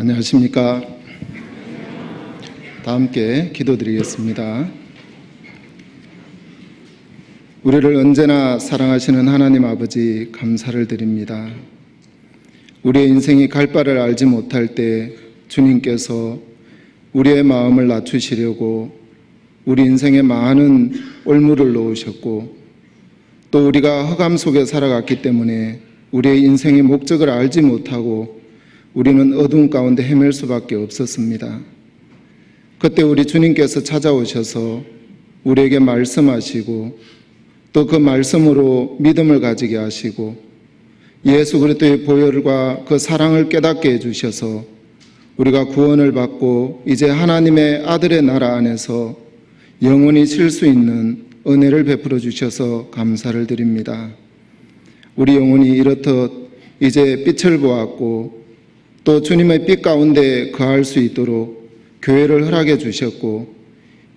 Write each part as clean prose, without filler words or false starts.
안녕하십니까. 다 함께 기도드리겠습니다. 우리를 언제나 사랑하시는 하나님 아버지, 감사를 드립니다. 우리의 인생이 갈 바를 알지 못할 때 주님께서 우리의 마음을 낮추시려고 우리 인생에 많은 올무를 놓으셨고, 또 우리가 흑암 속에 살아갔기 때문에 우리의 인생의 목적을 알지 못하고 우리는 어두운 가운데 헤맬 수밖에 없었습니다. 그때 우리 주님께서 찾아오셔서 우리에게 말씀하시고, 또 그 말씀으로 믿음을 가지게 하시고, 예수 그리스도의 보혈과 그 사랑을 깨닫게 해주셔서 우리가 구원을 받고 이제 하나님의 아들의 나라 안에서 영원히 쉴 수 있는 은혜를 베풀어 주셔서 감사를 드립니다. 우리 영혼이 이렇듯 이제 빛을 보았고, 또 주님의 빛 가운데 거할 수 있도록 교회를 허락해 주셨고,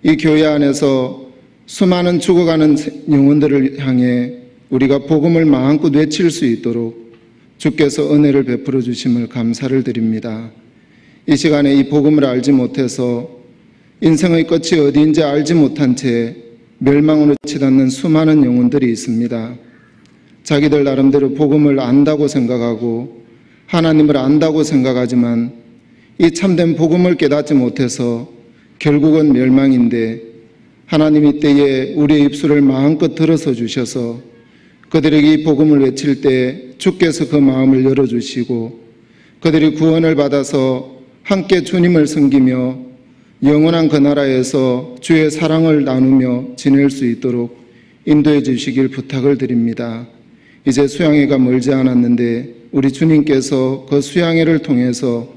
이 교회 안에서 수많은 죽어가는 영혼들을 향해 우리가 복음을 마음껏 외칠 수 있도록 주께서 은혜를 베풀어 주심을 감사를 드립니다. 이 시간에 이 복음을 알지 못해서 인생의 끝이 어디인지 알지 못한 채 멸망으로 치닫는 수많은 영혼들이 있습니다. 자기들 나름대로 복음을 안다고 생각하고 하나님을 안다고 생각하지만 이 참된 복음을 깨닫지 못해서 결국은 멸망인데, 하나님 이때에 우리의 입술을 마음껏 들어서 주셔서 그들에게 이 복음을 외칠 때 주께서 그 마음을 열어주시고, 그들이 구원을 받아서 함께 주님을 섬기며 영원한 그 나라에서 주의 사랑을 나누며 지낼 수 있도록 인도해 주시길 부탁을 드립니다. 이제 수양회가 멀지 않았는데 우리 주님께서 그 수양회를 통해서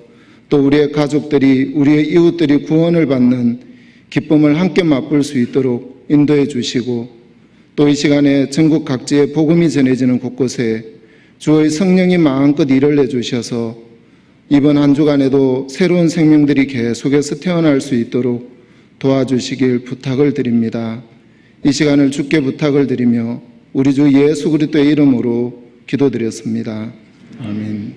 또 우리의 가족들이, 우리의 이웃들이 구원을 받는 기쁨을 함께 맛볼 수 있도록 인도해 주시고, 또 이 시간에 전국 각지에 복음이 전해지는 곳곳에 주의 성령이 마음껏 일을 내주셔서 이번 한 주간에도 새로운 생명들이 계속해서 태어날 수 있도록 도와주시길 부탁을 드립니다. 이 시간을 주께 부탁을 드리며 우리 주 예수 그리스도의 이름으로 기도드렸습니다. 아멘.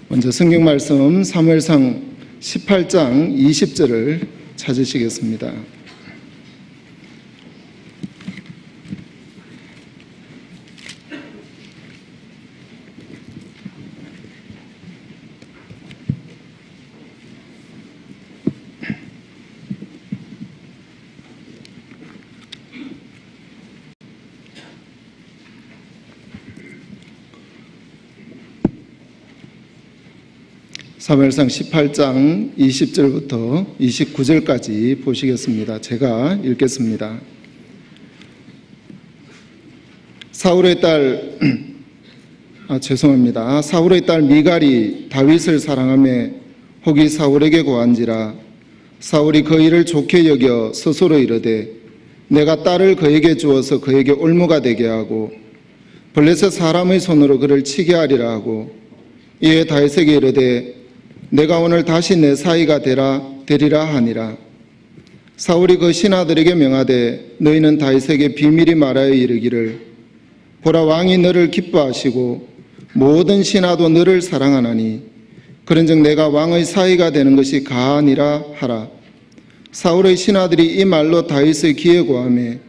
먼저 성경 말씀 사무엘상 18장 20절을 찾으시겠습니다. 사무엘상 18장 20절부터 29절까지 보시겠습니다. 제가 읽겠습니다. 사울의 딸 미갈이 다윗을 사랑하며 혹이 사울에게 고한지라. 사울이 그 일을 좋게 여겨 스스로 이르되 내가 딸을 그에게 주어서 그에게 올무가 되게 하고 블레셋 사람의 손으로 그를 치게 하리라 하고, 이에 다윗에게 이르되 내가 오늘 다시 내 사위가 되리라 하니라. 사울이 그 신하들에게 명하되 너희는 다윗에게 비밀히 말하여 이르기를 보라, 왕이 너를 기뻐하시고 모든 신하도 너를 사랑하나니 그런즉 내가 왕의 사위가 되는 것이 가하니라 하라. 사울의 신하들이 이 말로 다윗의 귀에 고하매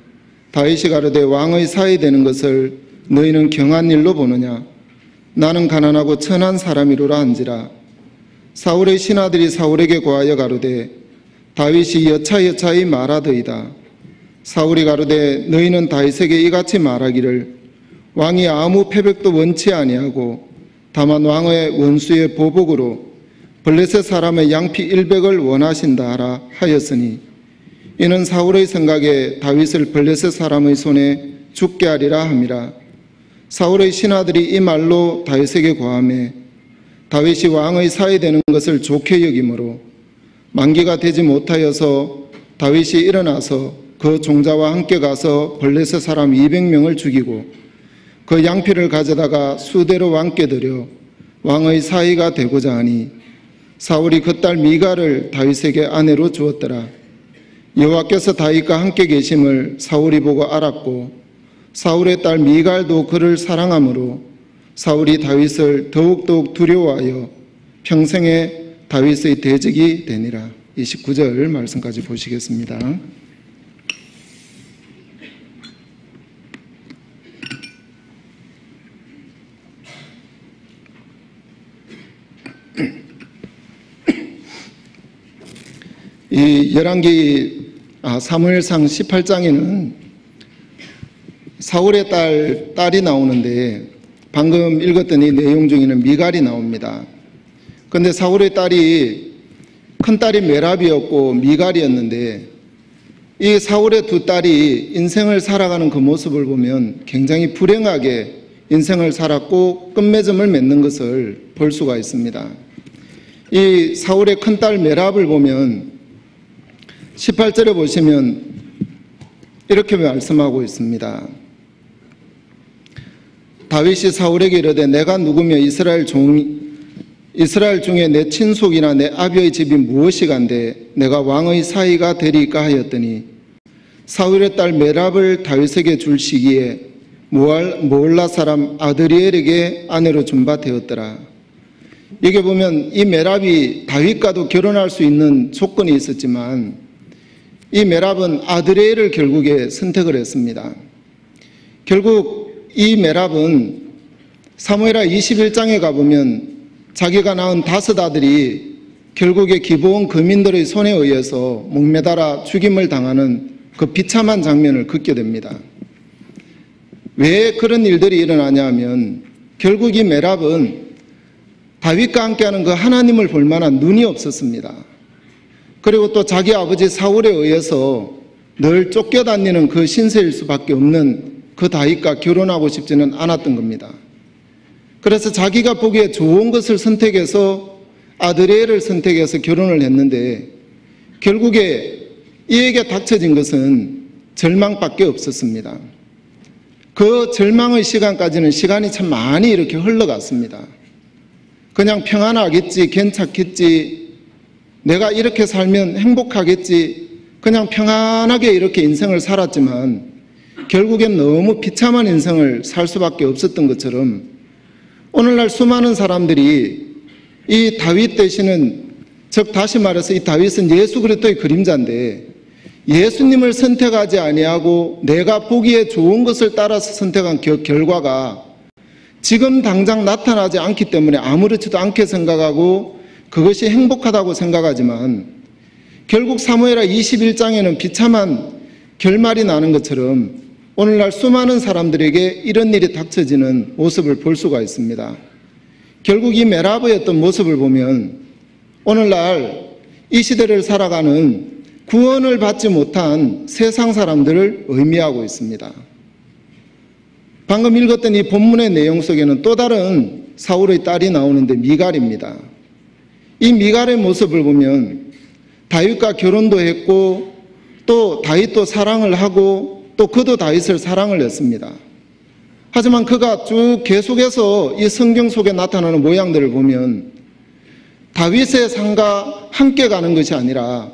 다윗이 가로되 왕의 사위 되는 것을 너희는 경한 일로 보느냐? 나는 가난하고 천한 사람이로라 한지라. 사울의 신하들이 사울에게 고하여 가로되 다윗이 여차여차히 말하더이다. 사울이 가로되 너희는 다윗에게 이같이 말하기를 왕이 아무 패백도 원치 아니하고 다만 왕의 원수의 보복으로 블레셋 사람의 양피 100을 원하신다 하라 하였으니, 이는 사울의 생각에 다윗을 블레셋 사람의 손에 죽게 하리라 함이라. 사울의 신하들이 이 말로 다윗에게 고하매 다윗이 왕의 사위 되는 것을 좋게 여기므로 만기가 되지 못하여서 다윗이 일어나서 그 종자와 함께 가서 블레셋 사람 200명을 죽이고 그 양피를 가져다가 수대로 왕께 드려 왕의 사위가 되고자 하니, 사울이 그 딸 미갈을 다윗에게 아내로 주었더라. 여호와께서 다윗과 함께 계심을 사울이 보고 알았고 사울의 딸 미갈도 그를 사랑하므로 사울이 다윗을 더욱더욱 두려워하여 평생에 다윗의 대적이 되니라. 29절 말씀까지 보시겠습니다. 이 사무엘상 18장에는 사울의 딸이 나오는데 방금 읽었던 이 내용 중에는 미갈이 나옵니다. 그런데 사울의 큰딸이 메랍이었고 미갈이었는데 이 사울의 두 딸이 인생을 살아가는 그 모습을 보면 굉장히 불행하게 인생을 살았고 끝맺음을 맺는 것을 볼 수가 있습니다. 이 사울의 큰딸 메랍을 보면 18절에 보시면 이렇게 말씀하고 있습니다. 다윗이 사울에게 이르되 내가 누구며 이스라엘 중에 내 친속이나 내 아비의 집이 무엇이간데 내가 왕의 사위가 되리까 하였더니 사울의 딸 메랍을 다윗에게 줄 시기에 모올라 사람 아드리엘에게 아내로 준 바 되었더라. 여기 보면 이 메랍이 다윗과도 결혼할 수 있는 조건이 있었지만 이 메랍은 아드리엘을 결국에 선택을 했습니다. 결국 이 메랍은 사무엘하 21장에 가보면 자기가 낳은 5 아들이 결국에 기브온 거민들의 손에 의해서 목매달아 죽임을 당하는 그 비참한 장면을 겪게 됩니다. 왜 그런 일들이 일어나냐 하면 결국 이 메랍은 다윗과 함께하는 그 하나님을 볼 만한 눈이 없었습니다. 그리고 또 자기 아버지 사울에 의해서 늘 쫓겨다니는 그 신세일 수밖에 없는 그 다윗과 결혼하고 싶지는 않았던 겁니다. 그래서 자기가 보기에 좋은 것을 선택해서 아드리엘을 선택해서 결혼을 했는데 결국에 이에게 닥쳐진 것은 절망밖에 없었습니다. 그 절망의 시간까지는 시간이 참 많이 이렇게 흘러갔습니다. 그냥 평안하겠지, 괜찮겠지, 내가 이렇게 살면 행복하겠지, 그냥 평안하게 이렇게 인생을 살았지만 결국엔 너무 비참한 인생을 살 수밖에 없었던 것처럼 오늘날 수많은 사람들이 이 다윗 되시는, 즉 다시 말해서 이 다윗은 예수 그리스도의 그림자인데 예수님을 선택하지 아니하고 내가 보기에 좋은 것을 따라서 선택한 결과가 지금 당장 나타나지 않기 때문에 아무렇지도 않게 생각하고 그것이 행복하다고 생각하지만 결국 사무엘하 21장에는 비참한 결말이 나는 것처럼 오늘날 수많은 사람들에게 이런 일이 닥쳐지는 모습을 볼 수가 있습니다. 결국 이 메랍의 어떤 모습을 보면 오늘날 이 시대를 살아가는 구원을 받지 못한 세상 사람들을 의미하고 있습니다. 방금 읽었던 이 본문의 내용 속에는 또 다른 사울의 딸이 나오는데 미갈입니다. 이 미갈의 모습을 보면 다윗과 결혼도 했고 또 다윗도 사랑을 하고 또 그도 다윗을 사랑을 했습니다. 하지만 그가 쭉 계속해서 이 성경 속에 나타나는 모양들을 보면 다윗의 삶과 함께 가는 것이 아니라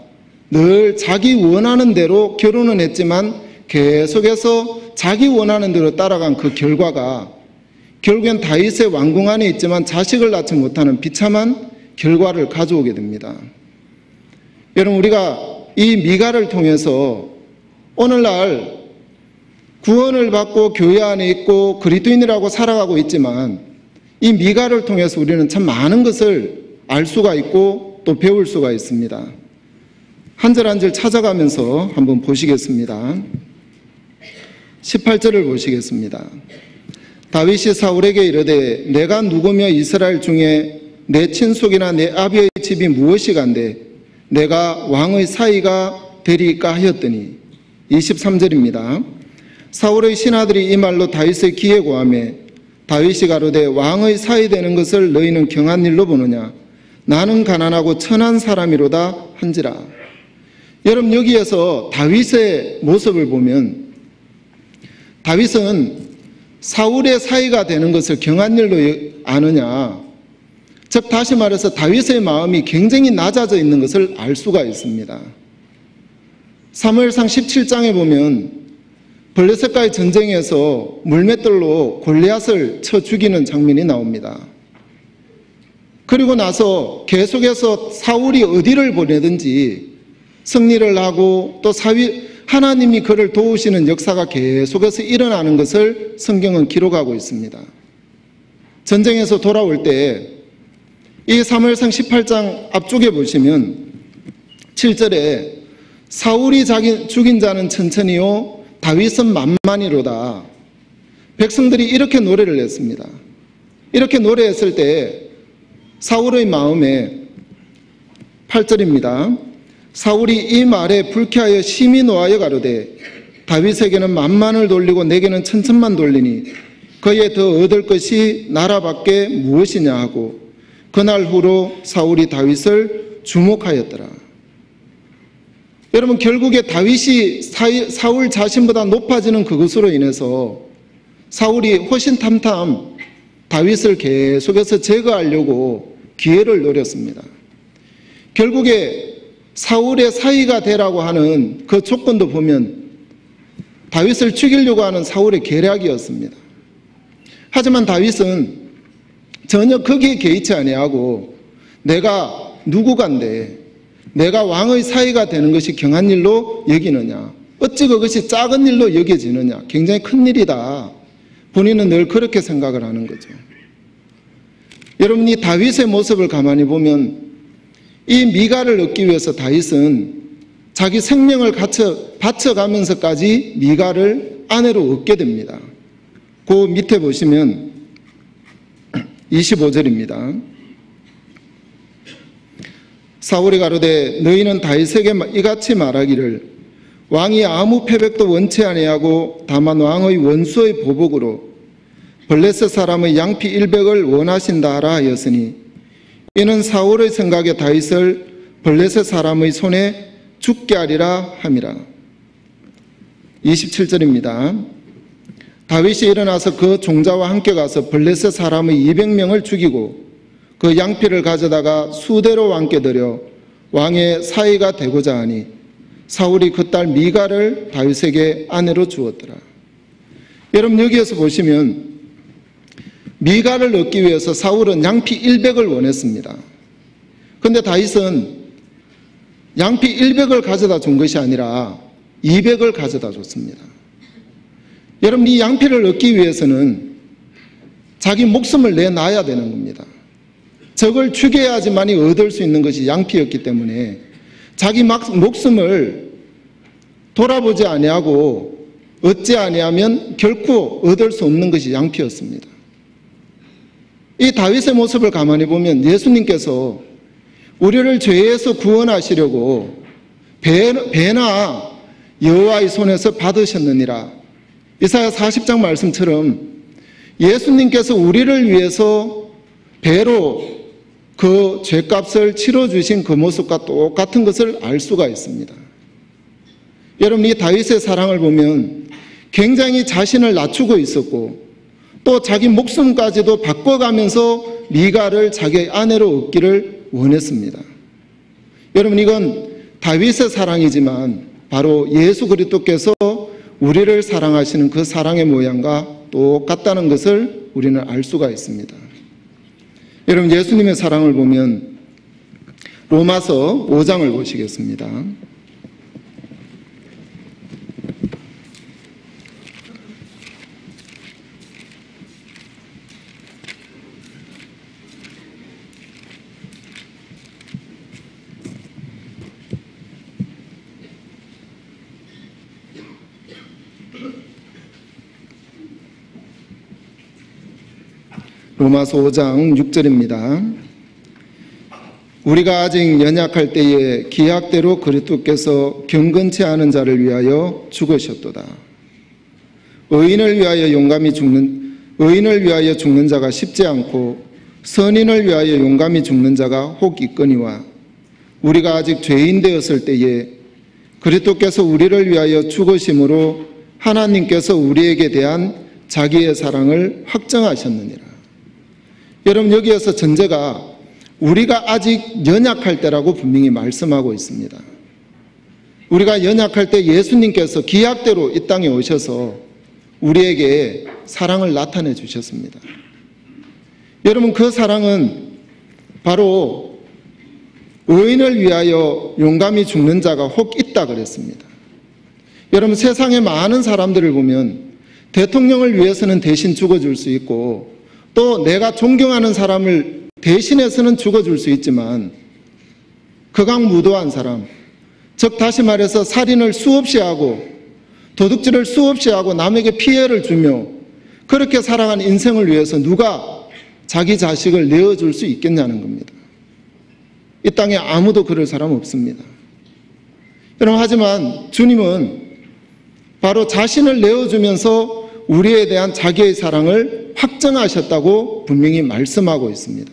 늘 자기 원하는 대로 결혼은 했지만 계속해서 자기 원하는 대로 따라간 그 결과가 결국엔 다윗의 왕궁 안에 있지만 자식을 낳지 못하는 비참한 결과를 가져오게 됩니다. 여러분, 우리가 이 미갈을 통해서 오늘날 구원을 받고 교회 안에 있고 그리스도인이라고 살아가고 있지만 이 미갈을 통해서 우리는 참 많은 것을 알 수가 있고 또 배울 수가 있습니다. 한 절 한 절 찾아가면서 한번 보시겠습니다. 18절을 보시겠습니다. 다윗이 사울에게 이르되 내가 누구며 이스라엘 중에 내 친속이나 내 아비의 집이 무엇이간데 내가 왕의 사위가 되리까 하였더니 23절입니다. 사울의 신하들이 이 말로 다윗의 귀에 고하매 다윗이 가로되 왕의 사위 되는 것을 너희는 경한 일로 보느냐 나는 가난하고 천한 사람이로다 한지라. 여러분, 여기에서 다윗의 모습을 보면 다윗은 사울의 사위가 되는 것을 경한 일로 아느냐, 즉 다시 말해서 다윗의 마음이 굉장히 낮아져 있는 것을 알 수가 있습니다. 사무엘상 17장에 보면 블레셋과의 전쟁에서 물맷돌로 골리앗을 쳐 죽이는 장면이 나옵니다. 그리고 나서 계속해서 사울이 어디를 보내든지 승리를 하고 또 하나님이 그를 도우시는 역사가 계속해서 일어나는 것을 성경은 기록하고 있습니다. 전쟁에서 돌아올 때 이 사무엘상 18장 앞쪽에 보시면 7절에 사울이 죽인 자는 천천히요 다윗은 만만히로다. 백성들이 이렇게 노래를 했습니다. 이렇게 노래했을 때 사울의 마음에 8절입니다. 사울이 이 말에 불쾌하여 심히 노하여 가로되 다윗에게는 만만을 돌리고 내게는 천천만 돌리니 그에 더 얻을 것이 나라밖에 무엇이냐 하고 그날 후로 사울이 다윗을 주목하였더라. 여러분, 결국에 다윗이 사울 자신보다 높아지는 그것으로 인해서 사울이 호신탐탐 다윗을 계속해서 제거하려고 기회를 노렸습니다. 결국에 사울의 사위가 되라고 하는 그 조건도 보면 다윗을 죽이려고 하는 사울의 계략이었습니다. 하지만 다윗은 전혀 거기에 개의치 아니하고 내가 누구간데 내가 왕의 사위가 되는 것이 경한 일로 여기느냐, 어찌 그것이 작은 일로 여겨지느냐, 굉장히 큰 일이다. 본인은 늘 그렇게 생각을 하는 거죠. 여러분이 다윗의 모습을 가만히 보면 이 미갈을 얻기 위해서 다윗은 자기 생명을 바쳐가면서까지 미갈을 아내로 얻게 됩니다. 그 밑에 보시면 25절입니다. 사울이 가로되 너희는 다윗에게 이같이 말하기를 왕이 아무 패백도 원치 아니하고 다만 왕의 원수의 보복으로 블레셋 사람의 양피 100을 원하신다 하라 하였으니 이는 사울의 생각에 다윗을 블레셋 사람의 손에 죽게 하리라 함이라. 27절입니다. 다윗이 일어나서 그 종자와 함께 가서 블레셋 사람의 200명을 죽이고 그 양피를 가져다가 수대로 왕께 드려 왕의 사위가 되고자 하니 사울이 그 딸 미갈을 다윗에게 아내로 주었더라. 여러분, 여기에서 보시면 미갈을 얻기 위해서 사울은 양피 100을 원했습니다. 그런데 다윗은 양피 100을 가져다 준 것이 아니라 200을 가져다 줬습니다. 여러분, 이 양피를 얻기 위해서는 자기 목숨을 내놔야 되는 겁니다. 적을 죽여야지만이 얻을 수 있는 것이 양피였기 때문에 자기 목숨을 돌아보지 아니하고 얻지 아니하면 결코 얻을 수 없는 것이 양피였습니다. 이 다윗의 모습을 가만히 보면 예수님께서 우리를 죄에서 구원하시려고 배나 여호와의 손에서 받으셨느니라. 이사야 40장 말씀처럼 예수님께서 우리를 위해서 배로 그 죄값을 치러주신 그 모습과 똑같은 것을 알 수가 있습니다. 여러분, 이 다윗의 사랑을 보면 굉장히 자신을 낮추고 있었고 또 자기 목숨까지도 바꿔가면서 미갈을 자기 아내로 얻기를 원했습니다. 여러분, 이건 다윗의 사랑이지만 바로 예수 그리스도께서 우리를 사랑하시는 그 사랑의 모양과 똑같다는 것을 우리는 알 수가 있습니다. 여러분, 예수님의 사랑을 보면 로마서 5장을 보시겠습니다. 로마서 5장 6절입니다. 우리가 아직 연약할 때에 기약대로 그리스도께서 경건치 않은 자를 위하여 죽으셨도다. 의인을 위하여 죽는 자가 쉽지 않고 선인을 위하여 용감히 죽는 자가 혹 있거니와 우리가 아직 죄인 되었을 때에 그리스도께서 우리를 위하여 죽으심으로 하나님께서 우리에게 대한 자기의 사랑을 확정하셨느니라. 여러분, 여기에서 전제가 우리가 아직 연약할 때라고 분명히 말씀하고 있습니다. 우리가 연약할 때 예수님께서 기약대로 이 땅에 오셔서 우리에게 사랑을 나타내 주셨습니다. 여러분, 그 사랑은 바로 의인을 위하여 용감히 죽는 자가 혹 있다 그랬습니다. 여러분, 세상의 많은 사람들을 보면 대통령을 위해서는 대신 죽어줄 수 있고, 또 내가 존경하는 사람을 대신해서는 죽어줄 수 있지만, 극악무도한 사람, 즉 다시 말해서 살인을 수없이 하고 도둑질을 수없이 하고 남에게 피해를 주며 그렇게 살아간 인생을 위해서 누가 자기 자식을 내어줄 수 있겠냐는 겁니다. 이 땅에 아무도 그럴 사람 없습니다. 여러분, 하지만 주님은 바로 자신을 내어주면서 우리에 대한 자기의 사랑을 확정하셨다고 분명히 말씀하고 있습니다.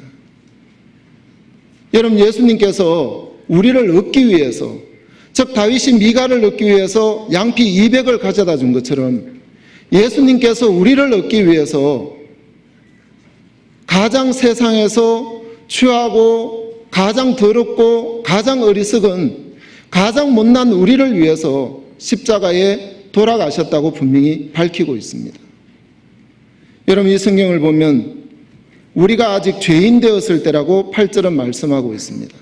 여러분, 예수님께서 우리를 얻기 위해서, 즉 다윗이 미가를 얻기 위해서 양피 200을 가져다 준 것처럼 예수님께서 우리를 얻기 위해서 가장 세상에서 취하고 가장 더럽고 가장 어리석은 가장 못난 우리를 위해서 십자가에 돌아가셨다고 분명히 밝히고 있습니다. 여러분, 이 성경을 보면 우리가 아직 죄인 되었을 때라고 8절은 말씀하고 있습니다.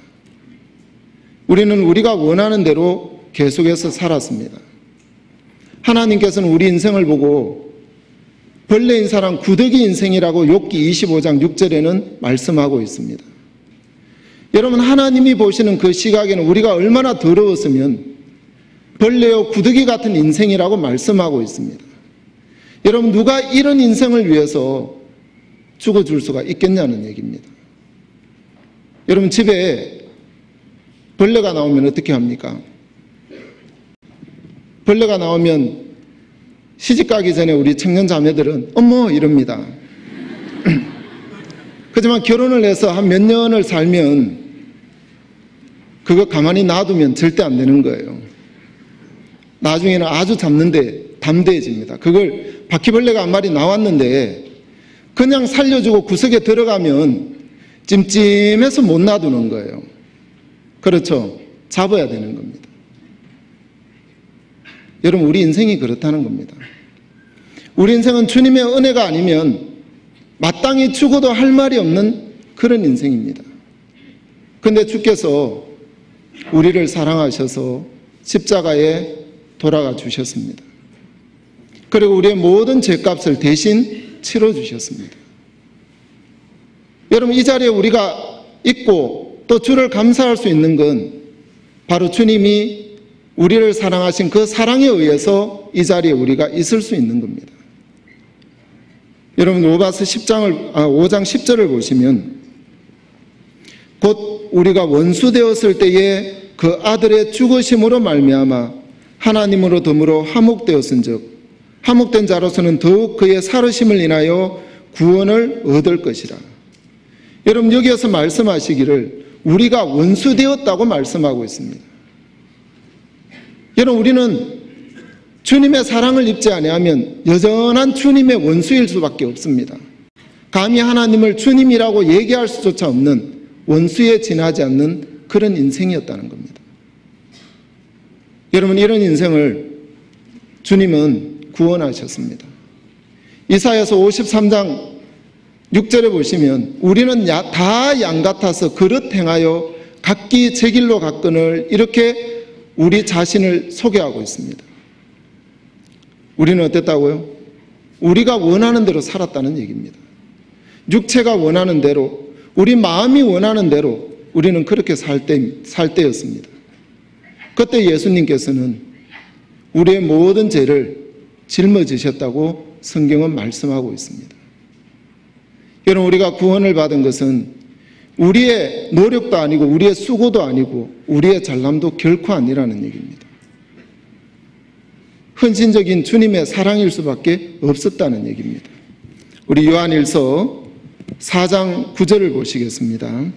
우리는 우리가 원하는 대로 계속해서 살았습니다. 하나님께서는 우리 인생을 보고 벌레 인사랑 구더기 인생이라고 욥기 25장 6절에는 말씀하고 있습니다. 여러분, 하나님이 보시는 그 시각에는 우리가 얼마나 더러웠으면 벌레요 구더기 같은 인생이라고 말씀하고 있습니다. 여러분, 누가 이런 인생을 위해서 죽어줄 수가 있겠냐는 얘기입니다. 여러분, 집에 벌레가 나오면 어떻게 합니까? 벌레가 나오면 시집 가기 전에 우리 청년 자매들은 어머 이럽니다. 하지만 결혼을 해서 한 몇 년을 살면 그거 가만히 놔두면 절대 안 되는 거예요. 나중에는 아주 잡는데 담대해집니다. 그걸 바퀴벌레가 한 마리 나왔는데 그냥 살려주고 구석에 들어가면 찜찜해서 못 놔두는 거예요. 그렇죠? 잡아야 되는 겁니다. 여러분, 우리 인생이 그렇다는 겁니다. 우리 인생은 주님의 은혜가 아니면 마땅히 죽어도 할 말이 없는 그런 인생입니다. 그런데 주께서 우리를 사랑하셔서 십자가에 돌아가 주셨습니다. 그리고 우리의 모든 죄값을 대신 치러주셨습니다. 여러분, 이 자리에 우리가 있고 또 주를 감사할 수 있는 건 바로 주님이 우리를 사랑하신 그 사랑에 의해서 이 자리에 우리가 있을 수 있는 겁니다. 여러분, 로마서 5장 10절을 보시면 곧 우리가 원수 되었을 때에 그 아들의 죽으심으로 말미암아 하나님으로 더불어 화목되었은즉 화목된 자로서는 더욱 그의 살으심을 인하여 구원을 얻을 것이라. 여러분, 여기에서 말씀하시기를 우리가 원수 되었다고 말씀하고 있습니다. 여러분, 우리는 주님의 사랑을 입지 아니하면 여전한 주님의 원수일 수밖에 없습니다. 감히 하나님을 주님이라고 얘기할 수조차 없는 원수에 지나지 않는 그런 인생이었다는 겁니다. 여러분, 이런 인생을 주님은 구원하셨습니다. 이사야서 53장 6절에 보시면 우리는 다 양 같아서 그릇 행하여 각기 제 길로 갔거늘 이렇게 우리 자신을 소개하고 있습니다. 우리는 어땠다고요? 우리가 원하는 대로 살았다는 얘기입니다. 육체가 원하는 대로, 우리 마음이 원하는 대로 우리는 그렇게 살 때였습니다. 그때 예수님께서는 우리의 모든 죄를 짊어지셨다고 성경은 말씀하고 있습니다. 여러분, 우리가 구원을 받은 것은 우리의 노력도 아니고 우리의 수고도 아니고 우리의 잘남도 결코 아니라는 얘기입니다. 헌신적인 주님의 사랑일 수밖에 없었다는 얘기입니다. 우리 요한일서 4장 9절을 보시겠습니다.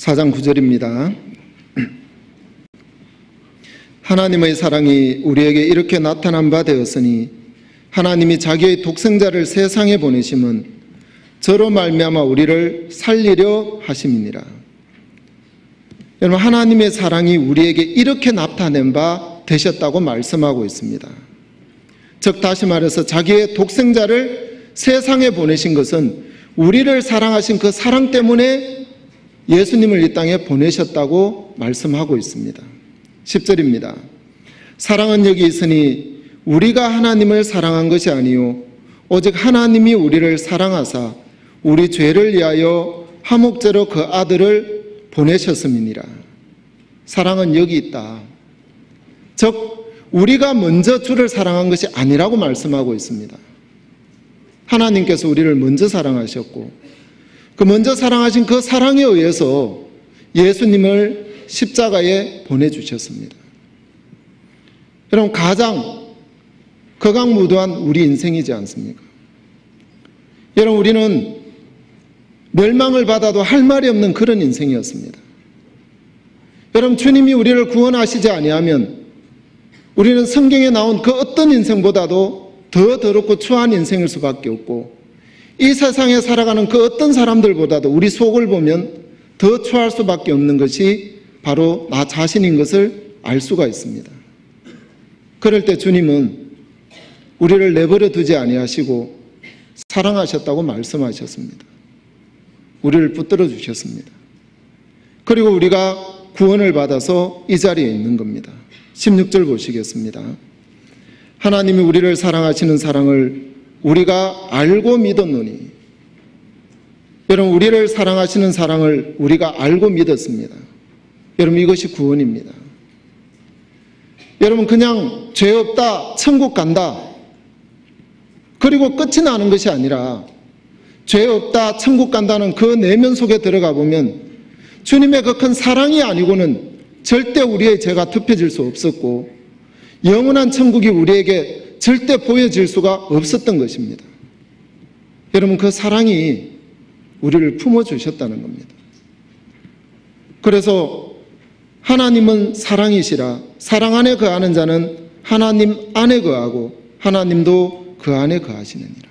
4장 9절입니다. 하나님의 사랑이 우리에게 이렇게 나타난 바 되었으니 하나님이 자기의 독생자를 세상에 보내심은 저로 말미암아 우리를 살리려 하심이니라. 여러분, 하나님의 사랑이 우리에게 이렇게 나타낸 바 되셨다고 말씀하고 있습니다. 즉 다시 말해서 자기의 독생자를 세상에 보내신 것은 우리를 사랑하신 그 사랑 때문에 예수님을 이 땅에 보내셨다고 말씀하고 있습니다. 10절입니다. 사랑은 여기 있으니 우리가 하나님을 사랑한 것이 아니요 오직 하나님이 우리를 사랑하사 우리 죄를 위하여 화목제로 그 아들을 보내셨음이니라. 사랑은 여기 있다. 즉 우리가 먼저 주를 사랑한 것이 아니라고 말씀하고 있습니다. 하나님께서 우리를 먼저 사랑하셨고 그 먼저 사랑하신 그 사랑에 의해서 예수님을 십자가에 보내주셨습니다. 여러분, 가장 거각무도한 우리 인생이지 않습니까? 여러분, 우리는 멸망을 받아도 할 말이 없는 그런 인생이었습니다. 여러분, 주님이 우리를 구원하시지 아니하면 우리는 성경에 나온 그 어떤 인생보다도 더 더럽고 추한 인생일 수밖에 없고 이 세상에 살아가는 그 어떤 사람들보다도 우리 속을 보면 더 추할 수밖에 없는 것이 바로 나 자신인 것을 알 수가 있습니다. 그럴 때 주님은 우리를 내버려 두지 아니하시고 사랑하셨다고 말씀하셨습니다. 우리를 붙들어 주셨습니다. 그리고 우리가 구원을 받아서 이 자리에 있는 겁니다. 16절 보시겠습니다. 하나님이 우리를 사랑하시는 사랑을 우리가 알고 믿었노니. 여러분, 우리를 사랑하시는 사랑을 우리가 알고 믿었습니다. 여러분, 이것이 구원입니다. 여러분, 그냥 죄 없다, 천국 간다, 그리고 끝이 나는 것이 아니라 죄 없다, 천국 간다는 그 내면 속에 들어가 보면 주님의 그 큰 사랑이 아니고는 절대 우리의 죄가 덮여질 수 없었고 영원한 천국이 우리에게 절대 보여질 수가 없었던 것입니다. 여러분, 그 사랑이 우리를 품어주셨다는 겁니다. 그래서 하나님은 사랑이시라 사랑 안에 거하는 자는 하나님 안에 거하고 하나님도 그 안에 거하시느니라.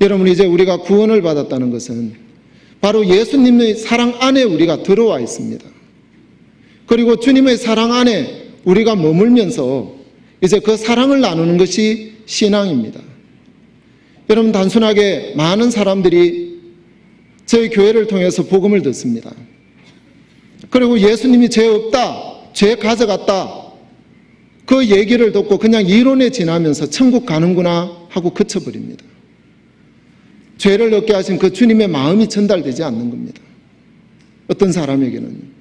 여러분, 이제 우리가 구원을 받았다는 것은 바로 예수님의 사랑 안에 우리가 들어와 있습니다. 그리고 주님의 사랑 안에 우리가 머물면서 이제 그 사랑을 나누는 것이 신앙입니다. 여러분, 단순하게 많은 사람들이 저희 교회를 통해서 복음을 듣습니다. 그리고 예수님이 죄 없다, 죄 가져갔다, 그 얘기를 듣고 그냥 이론에 지나면서 천국 가는구나 하고 그쳐버립니다. 죄를 얻게 하신 그 주님의 마음이 전달되지 않는 겁니다. 어떤 사람에게는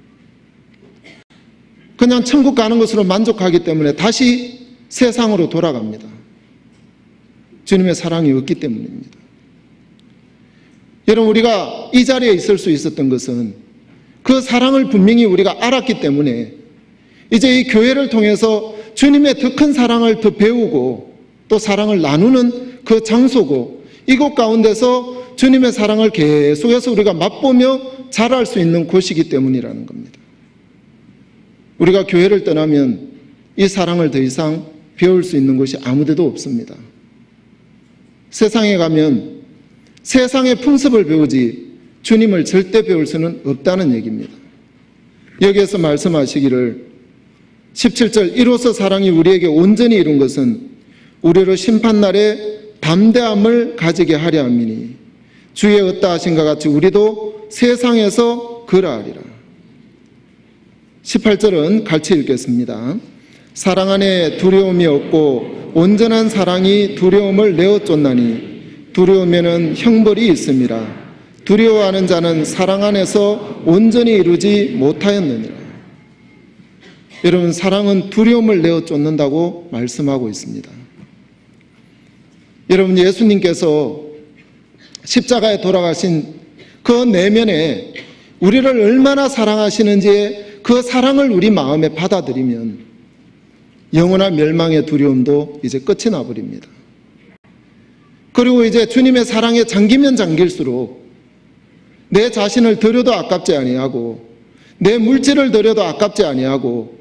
그냥 천국 가는 것으로 만족하기 때문에 다시 세상으로 돌아갑니다. 주님의 사랑이 없기 때문입니다. 여러분, 우리가 이 자리에 있을 수 있었던 것은 그 사랑을 분명히 우리가 알았기 때문에 이제 이 교회를 통해서 주님의 더 큰 사랑을 더 배우고 또 사랑을 나누는 그 장소고 이곳 가운데서 주님의 사랑을 계속해서 우리가 맛보며 자랄 수 있는 곳이기 때문이라는 겁니다. 우리가 교회를 떠나면 이 사랑을 더 이상 배울 수 있는 곳이 아무데도 없습니다. 세상에 가면 세상의 풍습을 배우지 주님을 절대 배울 수는 없다는 얘기입니다. 여기에서 말씀하시기를 17절 이로써 사랑이 우리에게 온전히 이룬 것은 우리로 심판날에 담대함을 가지게 하려 함이니 주의 얻다 하신과 같이 우리도 세상에서 그러하리라. 18절은 같이 읽겠습니다. 사랑 안에 두려움이 없고 온전한 사랑이 두려움을 내어 쫓나니 두려움에는 형벌이 있음이라. 두려워하는 자는 사랑 안에서 온전히 이루지 못하였느니라. 여러분, 사랑은 두려움을 내어 쫓는다고 말씀하고 있습니다. 여러분, 예수님께서 십자가에 돌아가신 그 내면에 우리를 얼마나 사랑하시는지의 그 사랑을 우리 마음에 받아들이면 영원한 멸망의 두려움도 이제 끝이 나버립니다. 그리고 이제 주님의 사랑에 잠기면 잠길수록 내 자신을 드려도 아깝지 아니하고 내 물질을 드려도 아깝지 아니하고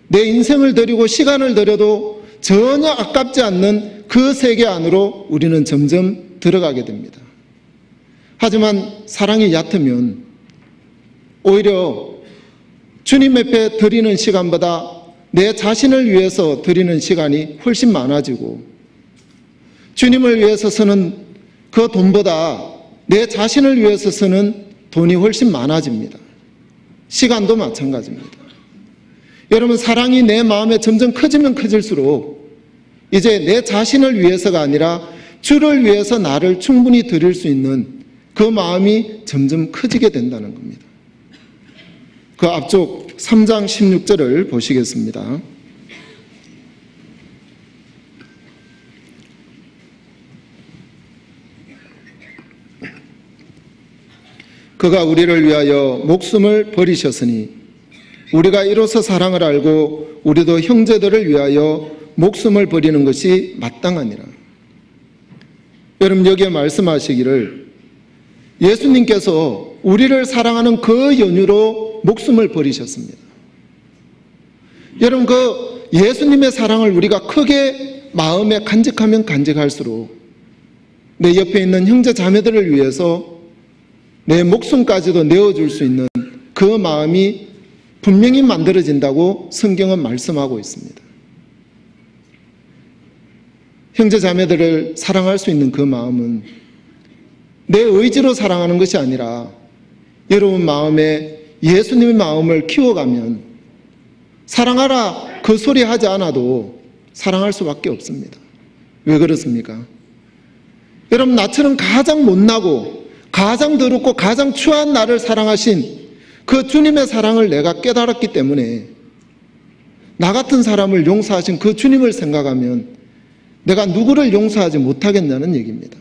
내 인생을 드리고 시간을 드려도 전혀 아깝지 않는 그 세계 안으로 우리는 점점 들어가게 됩니다. 하지만 사랑이 얕으면 오히려 주님 앞에 드리는 시간보다 내 자신을 위해서 드리는 시간이 훨씬 많아지고 주님을 위해서 쓰는 그 돈보다 내 자신을 위해서 쓰는 돈이 훨씬 많아집니다. 시간도 마찬가지입니다. 여러분, 사랑이 내 마음에 점점 커지면 커질수록 이제 내 자신을 위해서가 아니라 주를 위해서 나를 충분히 드릴 수 있는 그 마음이 점점 커지게 된다는 겁니다. 그 앞쪽 3장 16절을 보시겠습니다. 그가 우리를 위하여 목숨을 버리셨으니 우리가 이로써 사랑을 알고 우리도 형제들을 위하여 목숨을 버리는 것이 마땅하니라. 여러분, 여기에 말씀하시기를 예수님께서 우리를 사랑하는 그 연유로 목숨을 버리셨습니다. 여러분, 그 예수님의 사랑을 우리가 크게 마음에 간직하면 간직할수록 내 옆에 있는 형제 자매들을 위해서 내 목숨까지도 내어줄 수 있는 그 마음이 분명히 만들어진다고 성경은 말씀하고 있습니다. 형제 자매들을 사랑할 수 있는 그 마음은 내 의지로 사랑하는 것이 아니라 여러분 마음에 예수님의 마음을 키워가면 사랑하라 그 소리 하지 않아도 사랑할 수밖에 없습니다. 왜 그렇습니까? 여러분, 나처럼 가장 못나고 가장 더럽고 가장 추한 나를 사랑하신 그 주님의 사랑을 내가 깨달았기 때문에 나 같은 사람을 용서하신 그 주님을 생각하면 내가 누구를 용서하지 못하겠냐는 얘기입니다.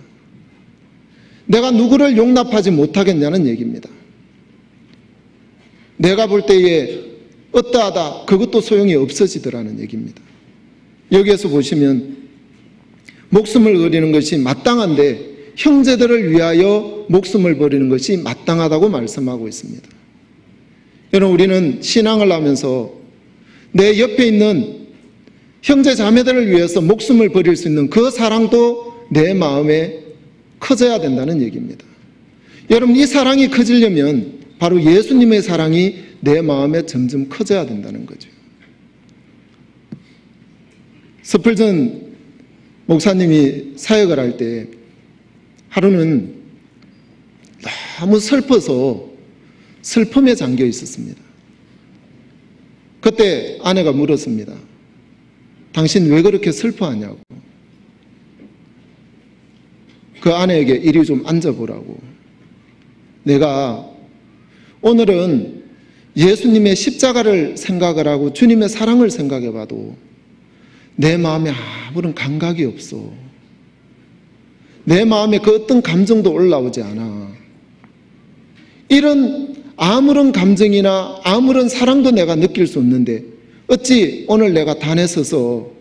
내가 누구를 용납하지 못하겠냐는 얘기입니다. 내가 볼 때에 어떠하다 그것도 소용이 없어지더라는 얘기입니다. 여기에서 보시면 목숨을 버리는 것이 마땅한데 형제들을 위하여 목숨을 버리는 것이 마땅하다고 말씀하고 있습니다. 여러분, 우리는 신앙을 하면서 내 옆에 있는 형제 자매들을 위해서 목숨을 버릴 수 있는 그 사랑도 내 마음에 커져야 된다는 얘기입니다. 여러분, 이 사랑이 커지려면 바로 예수님의 사랑이 내 마음에 점점 커져야 된다는 거죠. 스펄전 목사님이 사역을 할 때 하루는 너무 슬퍼서 슬픔에 잠겨 있었습니다. 그때 아내가 물었습니다. 당신 왜 그렇게 슬퍼하냐고. 그 아내에게 이리 좀 앉아보라고. 내가 오늘은 예수님의 십자가를 생각을 하고 주님의 사랑을 생각해 봐도 내 마음에 아무런 감각이 없어. 내 마음에 그 어떤 감정도 올라오지 않아. 이런 아무런 감정이나 아무런 사랑도 내가 느낄 수 없는데 어찌 오늘 내가 단에 서서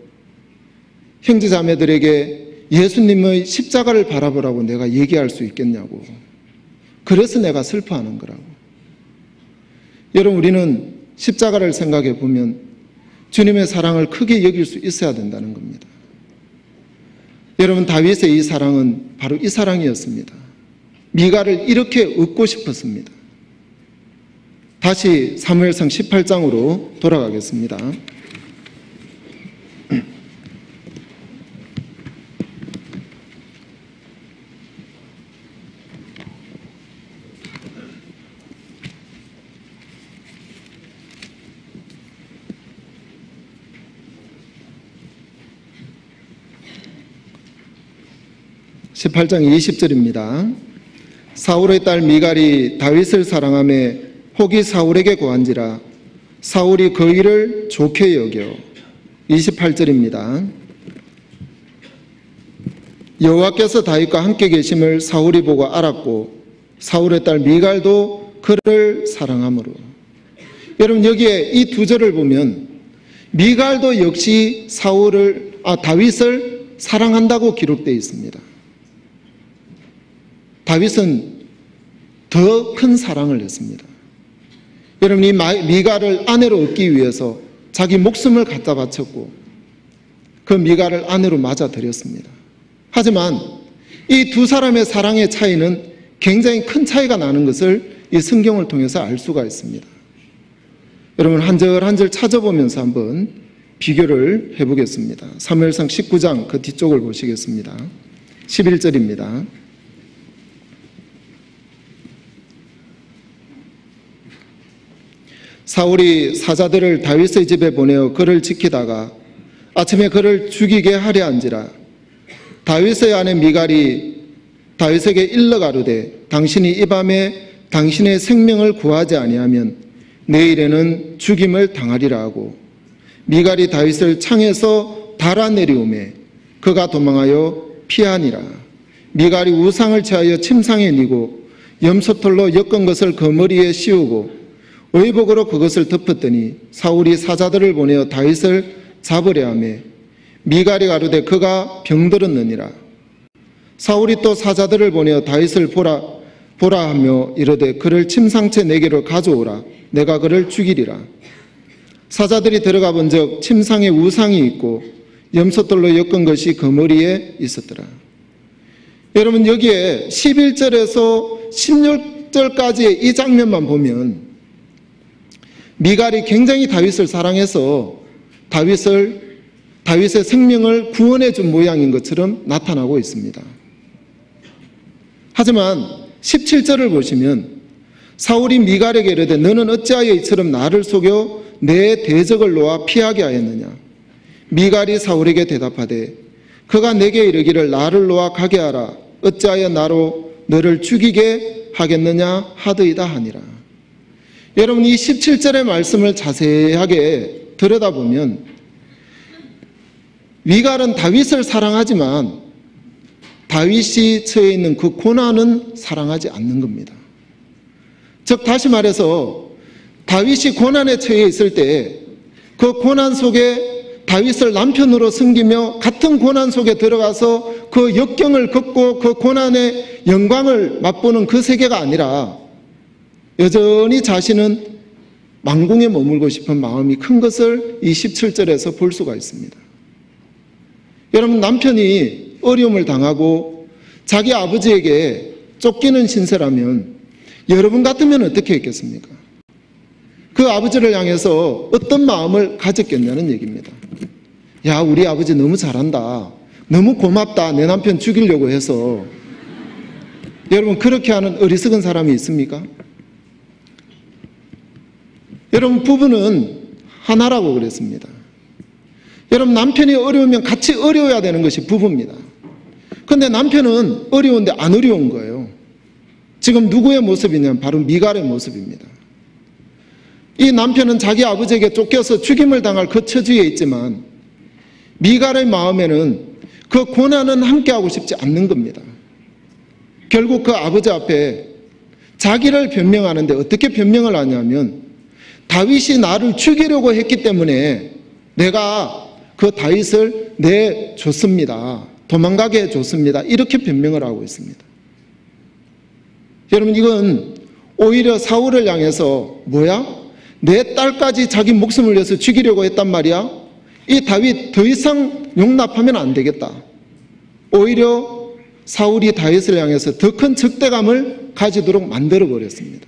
형제자매들에게 예수님의 십자가를 바라보라고 내가 얘기할 수 있겠냐고. 그래서 내가 슬퍼하는 거라고. 여러분, 우리는 십자가를 생각해 보면 주님의 사랑을 크게 여길 수 있어야 된다는 겁니다. 여러분, 다윗의 이 사랑은 바로 이 사랑이었습니다. 미갈을 이렇게 얻고 싶었습니다. 다시 사무엘상 18장으로 돌아가겠습니다. (18장 20절입니다) 사울의 딸 미갈이 다윗을 사랑하며 혹이 사울에게 고한지라 사울이 그 일을 좋게 여겨. 28절입니다. 여호와께서 다윗과 함께 계심을 사울이 보고 알았고 사울의 딸 미갈도 그를 사랑하므로. 여러분, 여기에 이 두 절을 보면 미갈도 역시 다윗을 사랑한다고 기록되어 있습니다. 다윗은 더 큰 사랑을 했습니다. 여러분, 이 미갈을 아내로 얻기 위해서 자기 목숨을 갖다 바쳤고 그 미갈을 아내로 맞아들였습니다. 하지만 이 두 사람의 사랑의 차이는 굉장히 큰 차이가 나는 것을 이 성경을 통해서 알 수가 있습니다. 여러분, 한 절 한 절 찾아보면서 한번 비교를 해보겠습니다. 사무엘상 19장 그 뒤쪽을 보시겠습니다. 11절입니다. 사울이 사자들을 다윗의 집에 보내어 그를 지키다가 아침에 그를 죽이게 하려 한지라. 다윗의 아내 미갈이 다윗에게 일러 가로되 당신이 이 밤에 당신의 생명을 구하지 아니하면 내일에는 죽임을 당하리라 하고 미갈이 다윗을 창에서 달아내리오매 그가 도망하여 피하니라. 미갈이 우상을 취하여 침상에 니고 염소털로 엮은 것을 그 머리에 씌우고 의복으로 그것을 덮었더니 사울이 사자들을 보내어 다윗을 잡으려 하매 미갈이 가로되 그가 병들었느니라. 사울이 또 사자들을 보내어 다윗을 보라 하며 이르되 그를 침상째 내게로 가져오라. 내가 그를 죽이리라. 사자들이 들어가 본즉 침상에 우상이 있고 염소털로 엮은 것이 그 머리에 있었더라. 여러분, 여기에 11절에서 16절까지의 이 장면만 보면 미갈이 굉장히 다윗을 사랑해서 다윗의 생명을 구원해 준 모양인 것처럼 나타나고 있습니다. 하지만 17절을 보시면 사울이 미갈에게 이르되 너는 어찌하여 이처럼 나를 속여 내 대적을 놓아 피하게 하였느냐. 미갈이 사울에게 대답하되 그가 내게 이르기를 나를 놓아 가게 하라. 어찌하여 나로 너를 죽이게 하겠느냐 하더이다 하니라. 여러분, 이 17절의 말씀을 자세하게 들여다보면 미갈은 다윗을 사랑하지만 다윗이 처해 있는 그 고난은 사랑하지 않는 겁니다. 즉 다시 말해서 다윗이 고난에 처해 있을 때 그 고난 속에 다윗을 남편으로 섬기며 같은 고난 속에 들어가서 그 역경을 겪고 그 고난의 영광을 맛보는 그 세계가 아니라 여전히 자신은 왕궁에 머물고 싶은 마음이 큰 것을 이 17절에서 볼 수가 있습니다. 여러분, 남편이 어려움을 당하고 자기 아버지에게 쫓기는 신세라면 여러분 같으면 어떻게 했겠습니까? 그 아버지를 향해서 어떤 마음을 가졌겠냐는 얘기입니다. 야, 우리 아버지 너무 잘한다. 너무 고맙다. 내 남편 죽이려고 해서. 여러분, 그렇게 하는 어리석은 사람이 있습니까? 여러분, 부부는 하나라고 그랬습니다. 여러분, 남편이 어려우면 같이 어려워야 되는 것이 부부입니다. 그런데 남편은 어려운데 안 어려운 거예요. 지금 누구의 모습이냐면 바로 미갈의 모습입니다. 이 남편은 자기 아버지에게 쫓겨서 죽임을 당할 그 처지에 있지만 미갈의 마음에는 그 고난은 함께하고 싶지 않는 겁니다. 결국 그 아버지 앞에 자기를 변명하는데 어떻게 변명을 하냐면 다윗이 나를 죽이려고 했기 때문에 내가 그 다윗을 내줬습니다. 도망가게 해줬습니다. 이렇게 변명을 하고 있습니다. 여러분, 이건 오히려 사울을 향해서 뭐야? 내 딸까지 자기 목숨을 내서 죽이려고 했단 말이야? 이 다윗 더 이상 용납하면 안 되겠다. 오히려 사울이 다윗을 향해서 더 큰 적대감을 가지도록 만들어버렸습니다.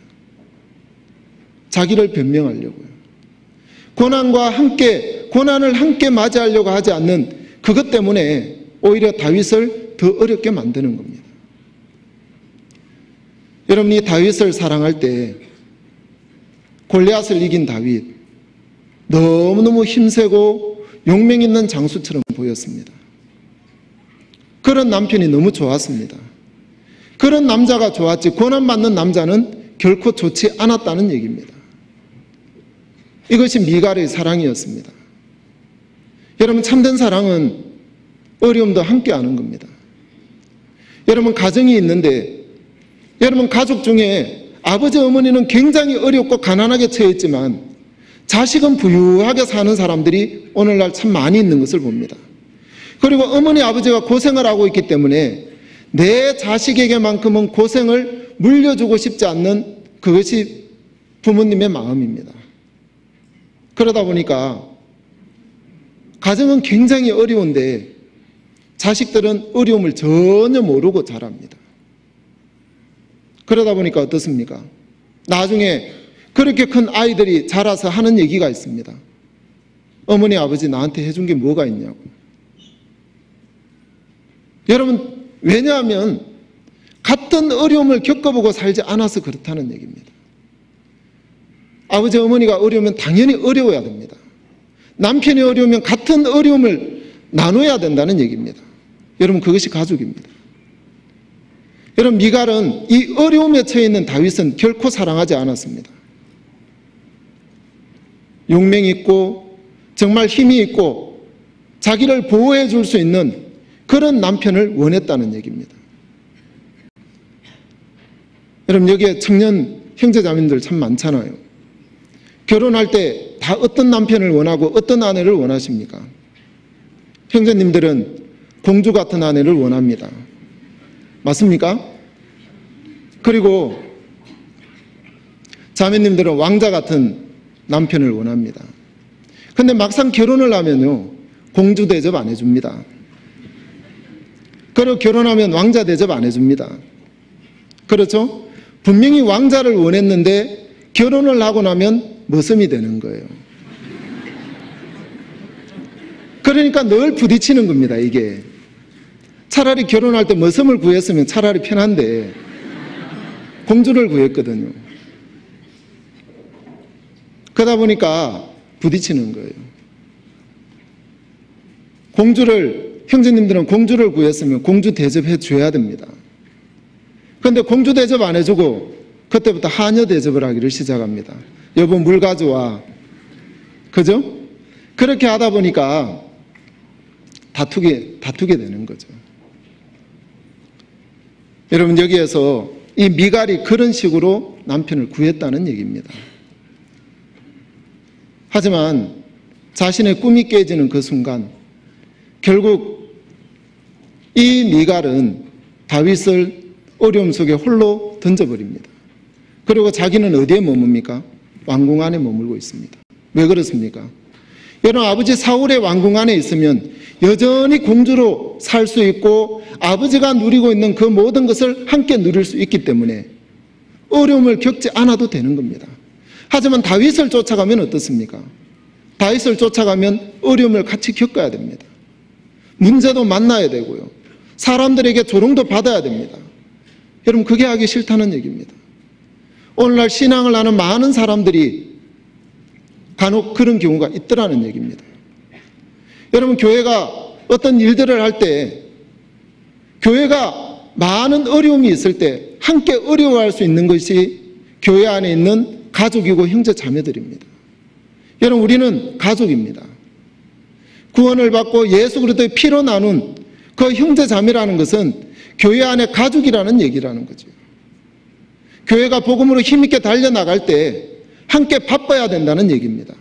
자기를 변명하려고요. 고난을 함께 맞이하려고 하지 않는 그것 때문에 오히려 다윗을 더 어렵게 만드는 겁니다. 여러분이 다윗을 사랑할 때 골리앗을 이긴 다윗, 너무너무 힘세고 용맹 있는 장수처럼 보였습니다. 그런 남편이 너무 좋았습니다. 그런 남자가 좋았지 고난받는 남자는 결코 좋지 않았다는 얘기입니다. 이것이 미갈의 사랑이었습니다. 여러분, 참된 사랑은 어려움도 함께하는 겁니다. 여러분, 가정이 있는데 여러분 가족 중에 아버지 어머니는 굉장히 어렵고 가난하게 처했지만 자식은 부유하게 사는 사람들이 오늘날 참 많이 있는 것을 봅니다. 그리고 어머니 아버지가 고생을 하고 있기 때문에 내 자식에게만큼은 고생을 물려주고 싶지 않는 그것이 부모님의 마음입니다. 그러다 보니까 가정은 굉장히 어려운데 자식들은 어려움을 전혀 모르고 자랍니다. 그러다 보니까 어떻습니까? 나중에 그렇게 큰 아이들이 자라서 하는 얘기가 있습니다. 어머니, 아버지 나한테 해준 게 뭐가 있냐고. 여러분, 왜냐하면 같은 어려움을 겪어보고 살지 않아서 그렇다는 얘기입니다. 아버지, 어머니가 어려우면 당연히 어려워야 됩니다. 남편이 어려우면 같은 어려움을 나눠야 된다는 얘기입니다. 여러분, 그것이 가족입니다. 여러분, 미갈은 이 어려움에 처해 있는 다윗은 결코 사랑하지 않았습니다. 용맹 있고 정말 힘이 있고 자기를 보호해 줄 수 있는 그런 남편을 원했다는 얘기입니다. 여러분, 여기에 청년 형제자매들 참 많잖아요. 결혼할 때 다 어떤 남편을 원하고 어떤 아내를 원하십니까? 형제님들은 공주 같은 아내를 원합니다. 맞습니까? 그리고 자매님들은 왕자 같은 남편을 원합니다. 근데 막상 결혼을 하면요, 공주 대접 안 해줍니다. 그리고 결혼하면 왕자 대접 안 해줍니다. 그렇죠? 분명히 왕자를 원했는데 결혼을 하고 나면 머슴이 되는 거예요. 그러니까 늘 부딪히는 겁니다, 이게. 차라리 결혼할 때 머슴을 구했으면 차라리 편한데 공주를 구했거든요. 그러다 보니까 부딪히는 거예요. 형제님들은 공주를 구했으면 공주 대접해 줘야 됩니다. 그런데 공주 대접 안 해주고 그때부터 하녀 대접을 하기를 시작합니다. 여보, 물 가져와. 그죠? 그렇게 하다 보니까 다투게 되는 거죠. 여러분, 여기에서 이 미갈이 그런 식으로 남편을 구했다는 얘기입니다. 하지만 자신의 꿈이 깨지는 그 순간 결국 이 미갈은 다윗을 어려움 속에 홀로 던져버립니다. 그리고 자기는 어디에 머뭅니까? 왕궁 안에 머물고 있습니다. 왜 그렇습니까? 여러분, 아버지 사울의 왕궁 안에 있으면 여전히 공주로 살 수 있고 아버지가 누리고 있는 그 모든 것을 함께 누릴 수 있기 때문에 어려움을 겪지 않아도 되는 겁니다. 하지만 다윗을 쫓아가면 어떻습니까? 다윗을 쫓아가면 어려움을 같이 겪어야 됩니다. 문제도 만나야 되고요. 사람들에게 조롱도 받아야 됩니다. 여러분, 그게 하기 싫다는 얘기입니다. 오늘날 신앙을 하는 많은 사람들이 간혹 그런 경우가 있더라는 얘기입니다. 여러분, 교회가 어떤 일들을 할 때 교회가 많은 어려움이 있을 때 함께 어려워할 수 있는 것이 교회 안에 있는 가족이고 형제 자매들입니다. 여러분, 우리는 가족입니다. 구원을 받고 예수 그리스도의 피로 나눈 그 형제 자매라는 것은 교회 안에 가족이라는 얘기라는 거죠. 교회가 복음으로 힘있게 달려나갈 때 함께 바빠야 된다는 얘기입니다.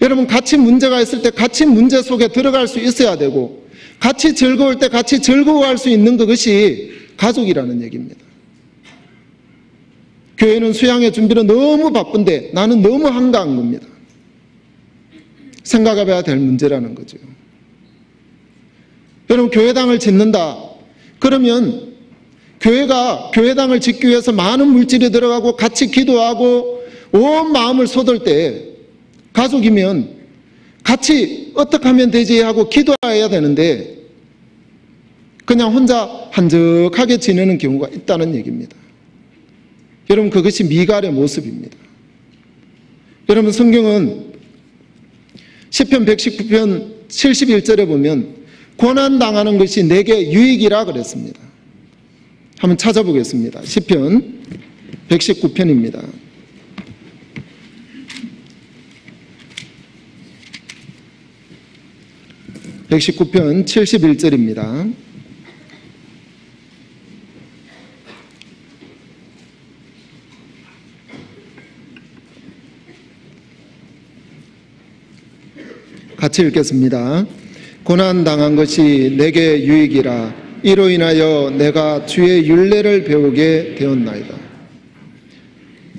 여러분, 같이 문제가 있을 때 같이 문제 속에 들어갈 수 있어야 되고 같이 즐거울 때 같이 즐거워할 수 있는 그것이 가족이라는 얘기입니다. 교회는 수양의 준비로 너무 바쁜데 나는 너무 한가한 겁니다. 생각해봐야 될 문제라는 거죠. 여러분, 교회당을 짓는다. 그러면 교회가 교회당을 짓기 위해서 많은 물질이 들어가고 같이 기도하고 온 마음을 쏟을 때 가족이면 같이 어떻게 하면 되지 하고 기도해야 되는데 그냥 혼자 한적하게 지내는 경우가 있다는 얘기입니다. 여러분, 그것이 미갈의 모습입니다. 여러분, 성경은 시편 119편 71절에 보면 고난당하는 것이 내게 유익이라 그랬습니다. 한번 찾아보겠습니다. 시편 119편입니다. 119편 71절입니다. 같이 읽겠습니다. 고난당한 것이 내게 유익이라. 이로 인하여 내가 주의 율례를 배우게 되었나이다.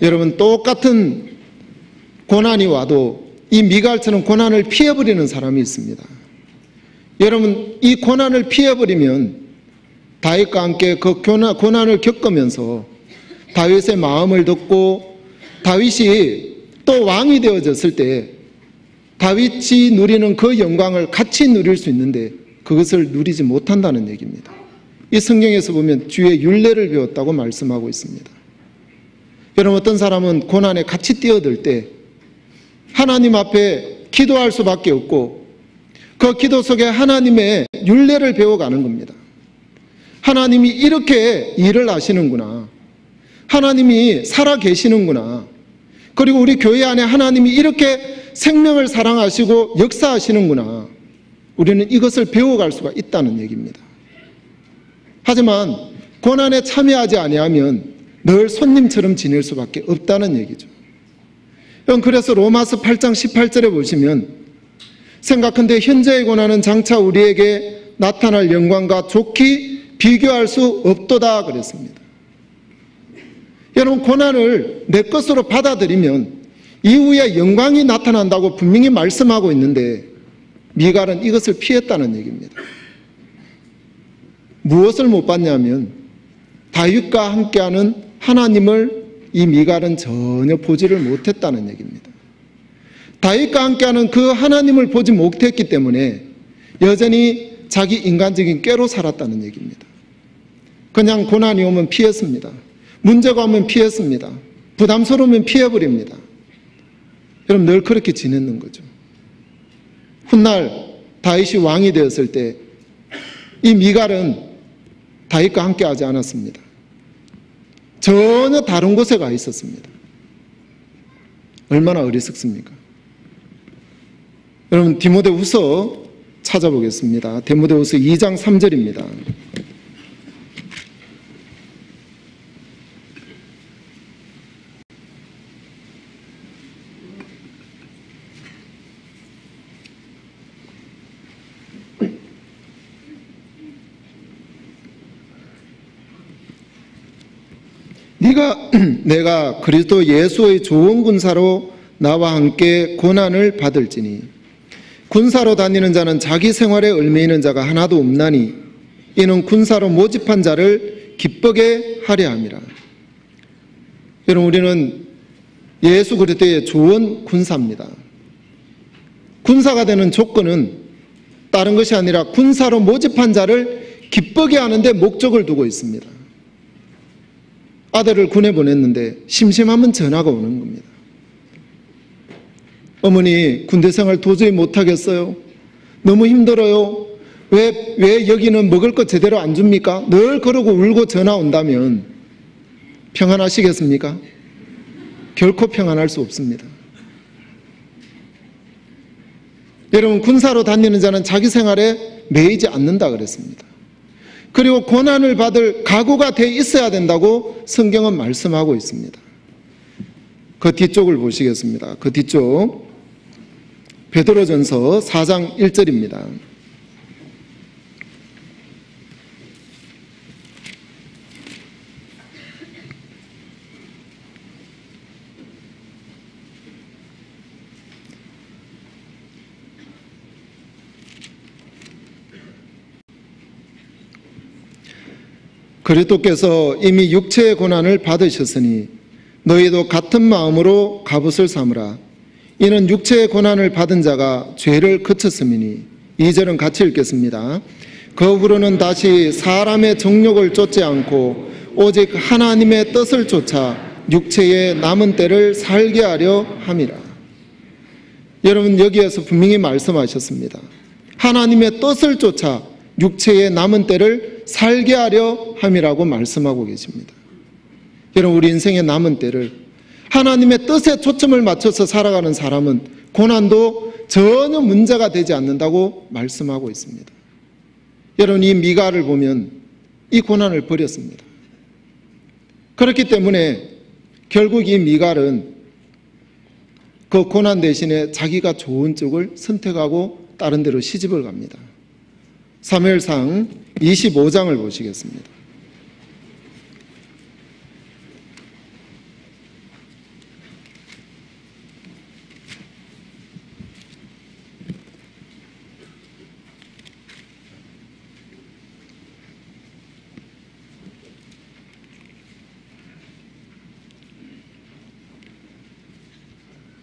여러분, 똑같은 고난이 와도 이 미갈처럼 고난을 피해버리는 사람이 있습니다. 여러분, 이 고난을 피해버리면 다윗과 함께 그 고난을 겪으면서 다윗의 마음을 듣고 다윗이 또 왕이 되어졌을 때 다윗이 누리는 그 영광을 같이 누릴 수 있는데 그것을 누리지 못한다는 얘기입니다. 이 성경에서 보면 주의 율례를 배웠다고 말씀하고 있습니다. 여러분, 어떤 사람은 고난에 같이 뛰어들 때 하나님 앞에 기도할 수밖에 없고 그 기도 속에 하나님의 율례를 배워가는 겁니다. 하나님이 이렇게 일을 하시는구나. 하나님이 살아계시는구나. 그리고 우리 교회 안에 하나님이 이렇게 생명을 사랑하시고 역사하시는구나. 우리는 이것을 배워갈 수가 있다는 얘기입니다. 하지만 고난에 참여하지 아니하면 늘 손님처럼 지낼 수밖에 없다는 얘기죠. 그래서 로마서 8장 18절에 보시면 생각한데 현재의 고난은 장차 우리에게 나타날 영광과 좋게 비교할 수 없도다 그랬습니다. 여러분, 고난을 내 것으로 받아들이면 이후에 영광이 나타난다고 분명히 말씀하고 있는데 미갈은 이것을 피했다는 얘기입니다. 무엇을 못 봤냐면 다윗과 함께하는 하나님을 이 미갈은 전혀 보지를 못했다는 얘기입니다. 다윗과 함께하는 그 하나님을 보지 못했기 때문에 여전히 자기 인간적인 꾀로 살았다는 얘기입니다. 그냥 고난이 오면 피했습니다. 문제가 오면 피했습니다. 부담스러우면 피해버립니다. 여러분, 늘 그렇게 지냈는 거죠. 훗날 다윗이 왕이 되었을 때 이 미갈은 다윗과 함께 하지 않았습니다. 전혀 다른 곳에 가 있었습니다. 얼마나 어리석습니까? 여러분, 디모데후서 찾아보겠습니다. 디모데후서 2장 3절입니다. 내가 그리스도 예수의 좋은 군사로 나와 함께 고난을 받을지니 군사로 다니는 자는 자기 생활에 얽매이는 자가 하나도 없나니 이는 군사로 모집한 자를 기쁘게 하려 함이라. 여러분, 우리는 예수 그리스도의 좋은 군사입니다. 군사가 되는 조건은 다른 것이 아니라 군사로 모집한 자를 기쁘게 하는데 목적을 두고 있습니다. 아들을 군에 보냈는데 심심하면 전화가 오는 겁니다. 어머니, 군대 생활 도저히 못하겠어요. 너무 힘들어요. 왜 여기는 먹을 것 제대로 안 줍니까? 늘 그러고 울고 전화 온다면 평안하시겠습니까? 결코 평안할 수 없습니다. 여러분, 군사로 다니는 자는 자기 생활에 매이지 않는다 그랬습니다. 그리고 고난을 받을 각오가 돼 있어야 된다고 성경은 말씀하고 있습니다. 그 뒤쪽을 보시겠습니다. 그 뒤쪽 베드로전서 4장 1절입니다. 그리스도께서 이미 육체의 고난을 받으셨으니 너희도 같은 마음으로 갑옷을 삼으라. 이는 육체의 고난을 받은 자가 죄를 그쳤음이니. 2절은 같이 읽겠습니다. 그 후로는 다시 사람의 정욕을 쫓지 않고 오직 하나님의 뜻을 쫓아 육체의 남은 때를 살게 하려 함이라. 여러분, 여기에서 분명히 말씀하셨습니다. 하나님의 뜻을 쫓아 육체의 남은 때를 살게 하려 함이라고 말씀하고 계십니다. 여러분, 우리 인생의 남은 때를 하나님의 뜻에 초점을 맞춰서 살아가는 사람은 고난도 전혀 문제가 되지 않는다고 말씀하고 있습니다. 여러분, 이 미갈을 보면 이 고난을 버렸습니다. 그렇기 때문에 결국 이 미갈은 그 고난 대신에 자기가 좋은 쪽을 선택하고 다른 데로 시집을 갑니다. 사무엘상 25장을 보시겠습니다.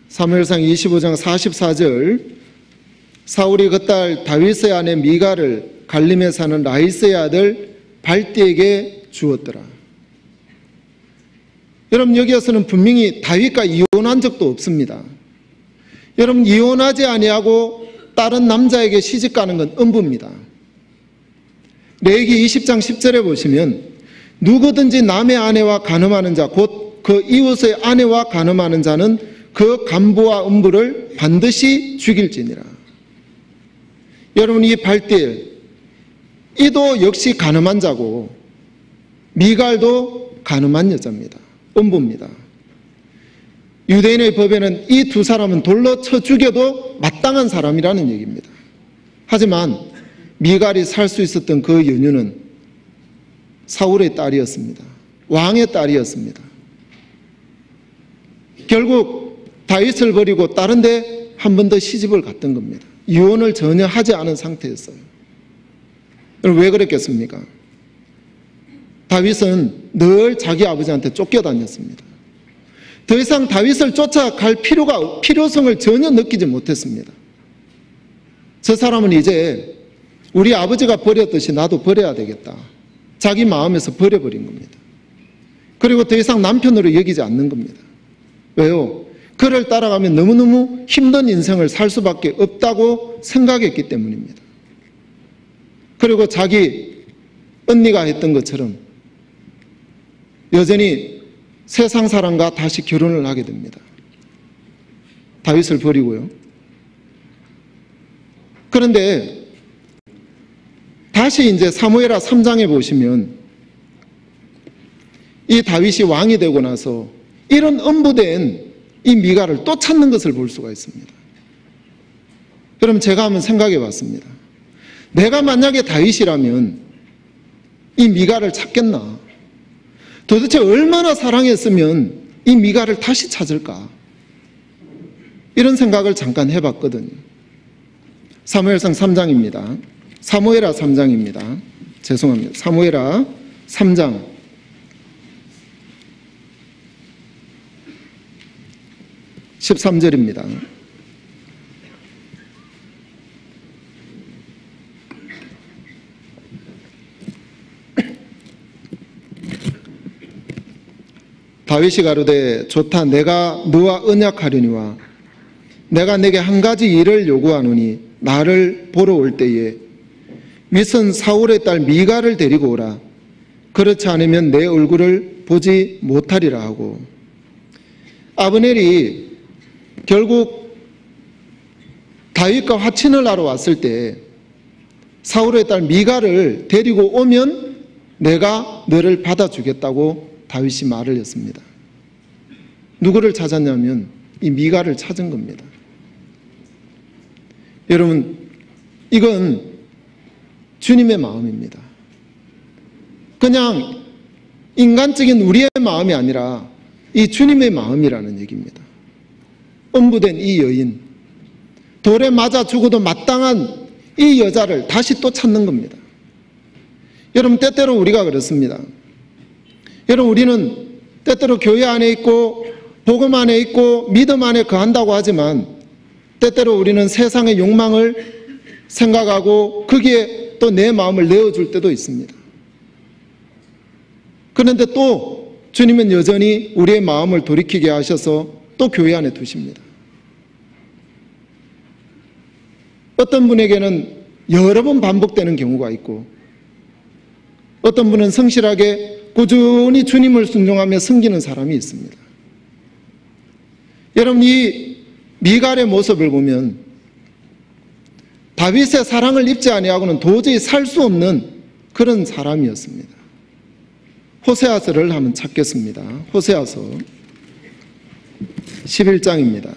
사무엘상 25장 44절, 사울이 그 딸 다윗의 아내 미갈을 갈림에 사는 라이스의 아들 발디에게 주었더라. 여러분, 여기에서는 분명히 다윗과 이혼한 적도 없습니다. 여러분, 이혼하지 아니하고 다른 남자에게 시집가는 건 음부입니다. 레위기 20장 10절에 보시면 누구든지 남의 아내와 간음하는 자, 곧 그 이웃의 아내와 간음하는 자는 그 간부와 음부를 반드시 죽일지니라. 여러분, 이 발디엘, 이도 역시 간음한 자고 미갈도 간음한 여자입니다. 음부입니다. 유대인의 법에는 이 두 사람은 돌로 쳐 죽여도 마땅한 사람이라는 얘기입니다. 하지만 미갈이 살 수 있었던 그 연유는 사울의 딸이었습니다. 왕의 딸이었습니다. 결국 다윗을 버리고 다른 데 한 번 더 시집을 갔던 겁니다. 이혼을 전혀 하지 않은 상태였어요. 왜 그랬겠습니까? 다윗은 늘 자기 아버지한테 쫓겨다녔습니다. 더 이상 다윗을 쫓아갈 필요성을 전혀 느끼지 못했습니다. 저 사람은 이제 우리 아버지가 버렸듯이 나도 버려야 되겠다. 자기 마음에서 버려버린 겁니다. 그리고 더 이상 남편으로 여기지 않는 겁니다. 왜요? 그를 따라가면 너무너무 힘든 인생을 살 수밖에 없다고 생각했기 때문입니다. 그리고 자기 언니가 했던 것처럼 여전히 세상 사람과 다시 결혼을 하게 됩니다. 다윗을 버리고요. 그런데 다시 이제 사무엘하 3장에 보시면 이 다윗이 왕이 되고 나서 이런 음부된 이 미갈을 또 찾는 것을 볼 수가 있습니다. 그럼 제가 한번 생각해 봤습니다. 내가 만약에 다윗이라면 이 미갈을 찾겠나? 도대체 얼마나 사랑했으면 이 미갈을 다시 찾을까? 이런 생각을 잠깐 해봤거든요. 사무엘상 3장입니다. 사무엘하 3장입니다. 죄송합니다. 사무엘하 3장 13절입니다. 다윗이 가로되 좋다. 내가 너와 언약하려니와 내가 내게 한 가지 일을 요구하노니 나를 보러 올 때에 윗선 사울의 딸 미갈을 데리고 오라. 그렇지 않으면 내 얼굴을 보지 못하리라 하고, 아브넬이 결국 다윗과 화친을 하러 왔을 때 사울의 딸 미갈을 데리고 오면 내가 너를 받아주겠다고 다윗이 말을 했습니다. 누구를 찾았냐면 이 미갈을 찾은 겁니다. 여러분, 이건 주님의 마음입니다. 그냥 인간적인 우리의 마음이 아니라 이 주님의 마음이라는 얘기입니다. 음부된 이 여인, 돌에 맞아 죽어도 마땅한 이 여자를 다시 또 찾는 겁니다. 여러분, 때때로 우리가 그렇습니다. 여러분, 우리는 때때로 교회 안에 있고 복음 안에 있고 믿음 안에 거한다고 하지만 때때로 우리는 세상의 욕망을 생각하고 거기에 또 내 마음을 내어줄 때도 있습니다. 그런데 또 주님은 여전히 우리의 마음을 돌이키게 하셔서 또 교회 안에 두십니다. 어떤 분에게는 여러 번 반복되는 경우가 있고, 어떤 분은 성실하게 꾸준히 주님을 순종하며 섬기는 사람이 있습니다. 여러분, 이 미갈의 모습을 보면 다윗의 사랑을 입지 아니하고는 도저히 살 수 없는 그런 사람이었습니다. 호세아서를 한번 찾겠습니다. 호세아서 11장입니다.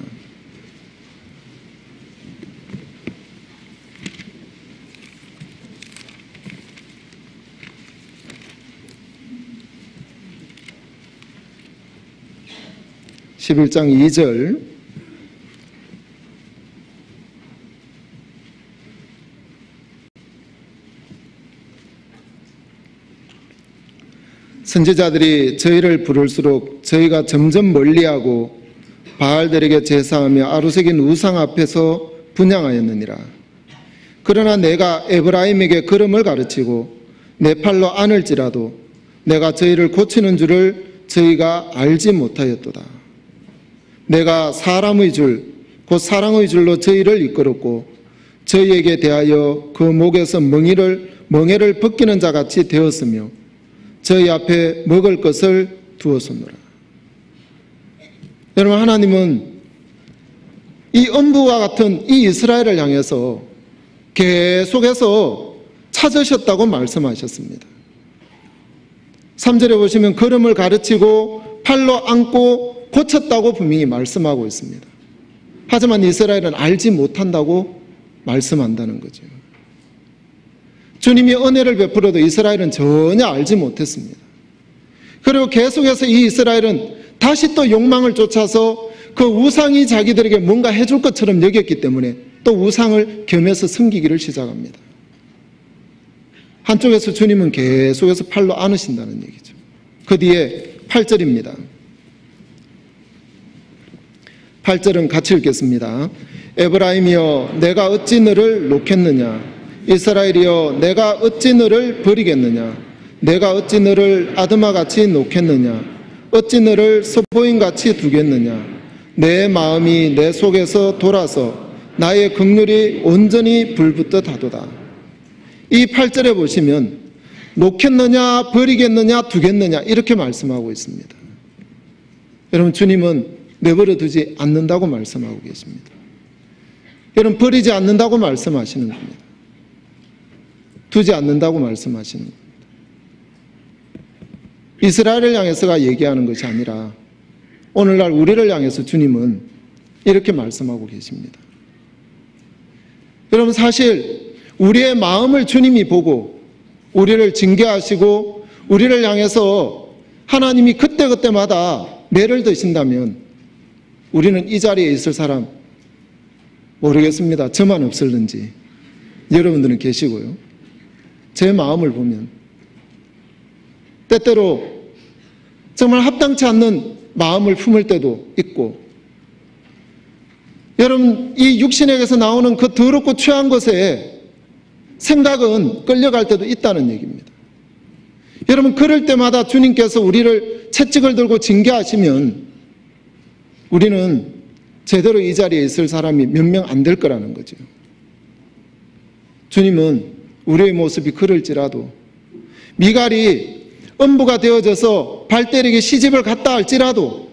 11장 2절. 선지자들이 저희를 부를수록 저희가 점점 멀리하고 바알들에게 제사하며 아루새긴 우상 앞에서 분향하였느니라. 그러나 내가 에브라임에게 걸음을 가르치고 내 팔로 안을지라도 내가 저희를 고치는 줄을 저희가 알지 못하였도다. 내가 사람의 줄, 곧 사랑의 줄로 저희를 이끌었고 저희에게 대하여 그 목에서 멍에를 벗기는 자같이 되었으며 저희 앞에 먹을 것을 두었었노라. 여러분, 하나님은 이 엄부와 같은 이 이스라엘을 향해서 계속해서 찾으셨다고 말씀하셨습니다. 3절에 보시면 걸음을 가르치고 팔로 안고 고쳤다고 분명히 말씀하고 있습니다. 하지만 이스라엘은 알지 못한다고 말씀한다는 거죠. 주님이 은혜를 베풀어도 이스라엘은 전혀 알지 못했습니다. 그리고 계속해서 이 이스라엘은 다시 또 욕망을 쫓아서 그 우상이 자기들에게 뭔가 해줄 것처럼 여겼기 때문에 또 우상을 겸해서 섬기기를 시작합니다. 한쪽에서 주님은 계속해서 팔로 안으신다는 얘기죠. 그 뒤에 8절입니다. 8절은 같이 읽겠습니다. 에브라임이여 내가 어찌 너를 놓겠느냐, 이스라엘이여 내가 어찌 너를 버리겠느냐, 내가 어찌 너를 아드마같이 놓겠느냐, 어찌 너를 서보임같이 두겠느냐, 내 마음이 내 속에서 돌아서 나의 긍휼이 온전히 불붙듯 하도다. 이 8절에 보시면 놓겠느냐, 버리겠느냐, 두겠느냐 이렇게 말씀하고 있습니다. 여러분, 주님은 내버려 두지 않는다고 말씀하고 계십니다. 여러분, 버리지 않는다고 말씀하시는 겁니다. 두지 않는다고 말씀하시는 겁니다. 이스라엘을 향해서가 얘기하는 것이 아니라 오늘날 우리를 향해서 주님은 이렇게 말씀하고 계십니다. 여러분, 사실 우리의 마음을 주님이 보고 우리를 징계하시고 우리를 향해서 하나님이 그때그때마다 매를 드신다면 우리는 이 자리에 있을 사람 모르겠습니다. 저만 없을는지 여러분들은 계시고요. 제 마음을 보면 때때로 정말 합당치 않는 마음을 품을 때도 있고, 여러분, 이 육신에게서 나오는 그 더럽고 취한 것에 생각은 끌려갈 때도 있다는 얘기입니다. 여러분, 그럴 때마다 주님께서 우리를 채찍을 들고 징계하시면 우리는 제대로 이 자리에 있을 사람이 몇 명 안 될 거라는 거죠. 주님은 우리의 모습이 그럴지라도 미갈이 음부가 되어져서 발대리에게 시집을 갔다 할지라도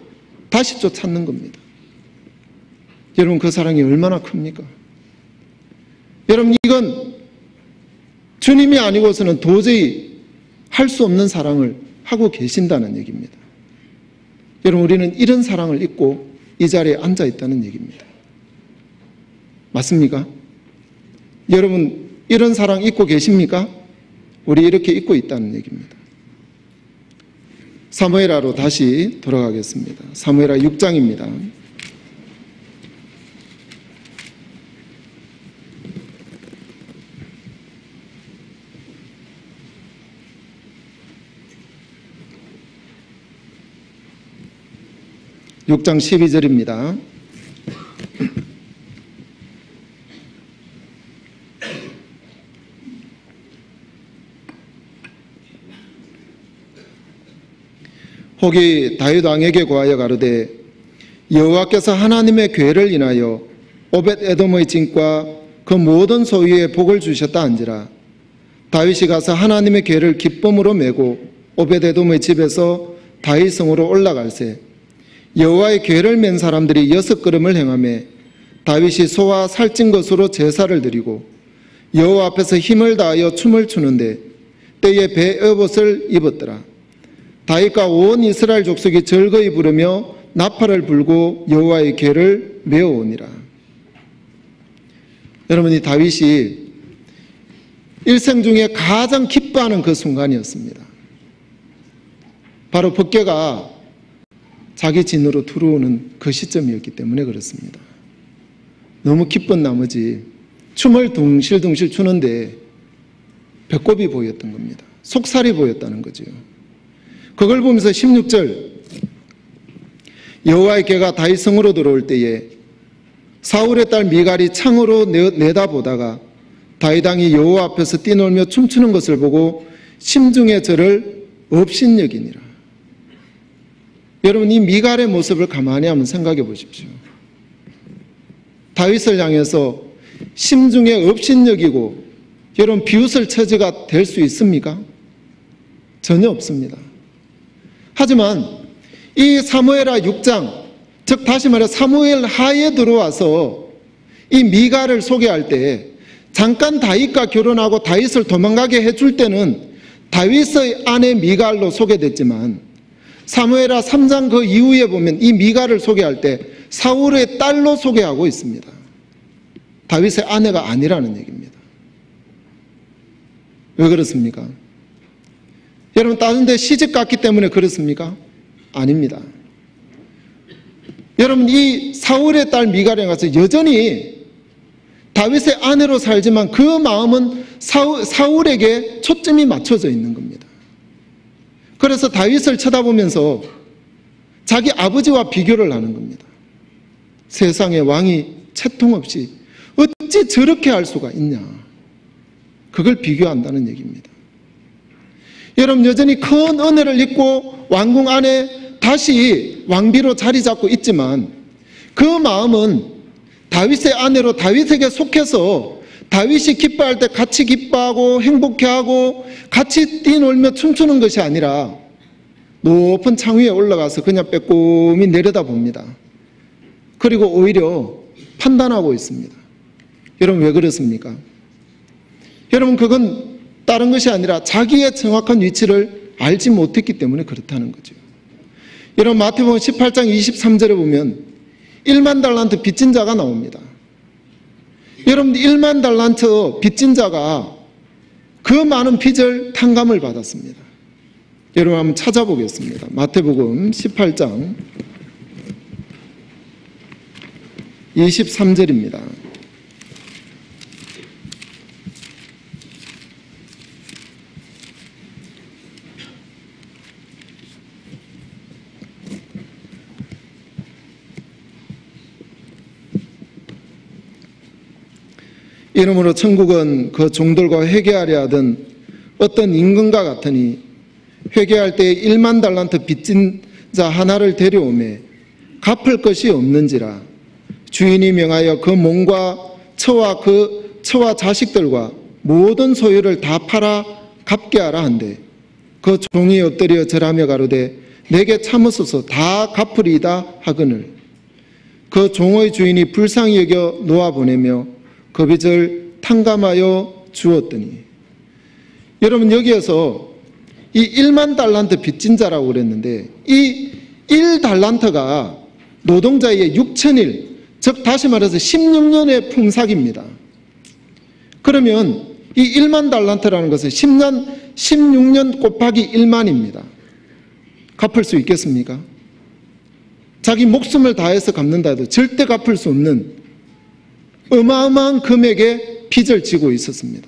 다시 쫓아찾는 겁니다. 여러분, 그 사랑이 얼마나 큽니까? 여러분, 이건 주님이 아니고서는 도저히 할 수 없는 사랑을 하고 계신다는 얘기입니다. 여러분, 우리는 이런 사랑을 잊고 이 자리에 앉아 있다는 얘기입니다. 맞습니까? 여러분, 이런 사랑 잊고 계십니까? 우리 이렇게 잊고 있다는 얘기입니다. 사무엘하로 다시 돌아가겠습니다. 사무엘하 6장입니다. (6장 12절입니다) 혹이 다윗 왕에게 고하여 가로되 여호와께서 하나님의 궤를 인하여 오벳에돔의 진과 그 모든 소유에 복을 주셨다 한지라. 다윗이 가서 하나님의 궤를 기쁨으로 메고 오벳에돔의 집에서 다윗 성으로 올라갈새 여호와의 궤를 맨 사람들이 6걸음을 행하며 다윗이 소와 살찐 것으로 제사를 드리고 여호와 앞에서 힘을 다하여 춤을 추는데 때에 베옷을 입었더라. 다윗과 온 이스라엘 족속이 즐거이 부르며 나팔을 불고 여호와의 궤를 메어오니라. 여러분, 이 다윗이 일생 중에 가장 기뻐하는 그 순간이었습니다. 바로 법궤가 자기 진으로 들어오는 그 시점이었기 때문에 그렇습니다. 너무 기쁜 나머지 춤을 둥실둥실 추는데 배꼽이 보였던 겁니다. 속살이 보였다는 거죠. 그걸 보면서 16절, 여호와의 궤가 다윗 성으로 들어올 때에 사울의 딸 미갈이 창으로 내다보다가 다윗 왕이 여호와 앞에서 뛰놀며 춤추는 것을 보고 심중에 저를 업신여기니라. 여러분, 이 미갈의 모습을 가만히 한번 생각해 보십시오. 다윗을 향해서 심중에 업신여기고 여러분 비웃을 처지가 될 수 있습니까? 전혀 없습니다. 하지만 이 사무엘하 6장, 즉 다시 말해 사무엘 하에 들어와서 이 미갈을 소개할 때 잠깐 다윗과 결혼하고 다윗을 도망가게 해줄 때는 다윗의 아내 미갈로 소개됐지만 사무엘하 3장 그 이후에 보면 이 미갈을 소개할 때 사울의 딸로 소개하고 있습니다. 다윗의 아내가 아니라는 얘기입니다. 왜 그렇습니까? 여러분, 다른 데 시집 갔기 때문에 그렇습니까? 아닙니다. 여러분, 이 사울의 딸 미갈에 가서 여전히 다윗의 아내로 살지만 그 마음은 사울에게 초점이 맞춰져 있는 겁니다. 그래서 다윗을 쳐다보면서 자기 아버지와 비교를 하는 겁니다. 세상의 왕이 채통 없이 어찌 저렇게 할 수가 있냐, 그걸 비교한다는 얘기입니다. 여러분, 여전히 큰 은혜를 입고 왕궁 안에 다시 왕비로 자리 잡고 있지만 그 마음은 다윗의 아내로 다윗에게 속해서 다윗이 기뻐할 때 같이 기뻐하고 행복해하고 같이 뛰놀며 춤추는 것이 아니라 높은 창 위에 올라가서 그냥 빼꼼히 내려다봅니다. 그리고 오히려 판단하고 있습니다. 여러분, 왜 그렇습니까? 여러분, 그건 다른 것이 아니라 자기의 정확한 위치를 알지 못했기 때문에 그렇다는 거죠. 여러분, 마태복음 18장 23절에 보면 1만 달란트 빚진 자가 나옵니다. 여러분, 1만 달란트 빚진 자가 그 많은 빚을 탕감을 받았습니다. 여러분, 한번 찾아보겠습니다. 마태복음 18장 23절입니다. 이러므로 천국은 그 종들과 회개하려 하던 어떤 임금과 같으니 회개할 때 1만 달란트 빚진 자 하나를 데려오매 갚을 것이 없는지라 주인이 명하여 그 몸과 처와 자식들과 모든 소유를 다 팔아 갚게 하라 한대 그 종이 엎드려 절하며 가로되 내게 참으소서 다 갚으리이다 하거늘 그 종의 주인이 불쌍히 여겨 놓아보내며 그 빚을 탕감하여 주었더니, 여러분, 여기에서 이 1만 달란트 빚진 자라고 그랬는데 이 1달란트가 노동자의 6천일, 즉 다시 말해서 16년의 품삯입니다. 그러면 이 1만 달란트라는 것은 16년 곱하기 1만입니다. 갚을 수 있겠습니까? 자기 목숨을 다해서 갚는다 해도 절대 갚을 수 없는 어마어마한 금액의 빚을 지고 있었습니다.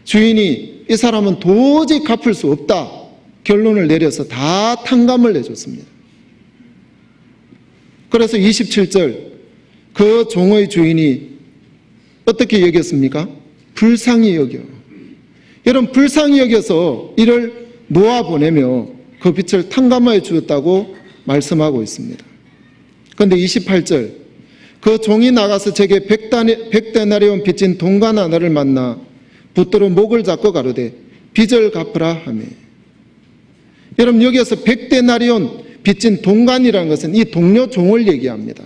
주인이 이 사람은 도저히 갚을 수 없다 결론을 내려서 다 탕감을 내줬습니다. 그래서 27절 그 종의 주인이 어떻게 여겼습니까? 불쌍히 여겨. 여러분, 불쌍히 여겨서 이를 놓아보내며 그 빚을 탕감하여 주었다고 말씀하고 있습니다. 그런데 28절 그 종이 나가서 제게 100데나리온 빚진 동관 하나를 만나 붙들어 목을 잡고 가로되 빚을 갚으라 하며, 여러분, 여기에서 100데나리온 빚진 동관이라는 것은 이 동료 종을 얘기합니다.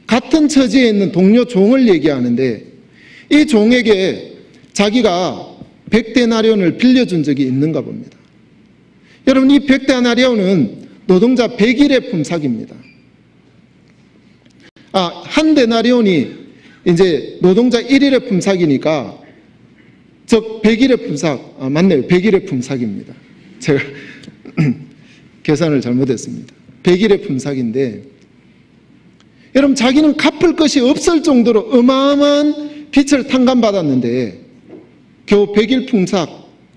같은 처지에 있는 동료 종을 얘기하는데 이 종에게 자기가 100데나리온을 빌려준 적이 있는가 봅니다. 여러분, 이 100데나리온은 노동자 100일의 품삯입니다. 한 데나리온이 이제 노동자 1일의 품삯이니까 즉 100일의 품삯, 맞네요. 100일의 품삯입니다. 제가 계산을 잘못했습니다. 100일의 품삯인데, 여러분 자기는 갚을 것이 없을 정도로 어마어마한 빚을 탕감받았는데 겨우 100일 품삯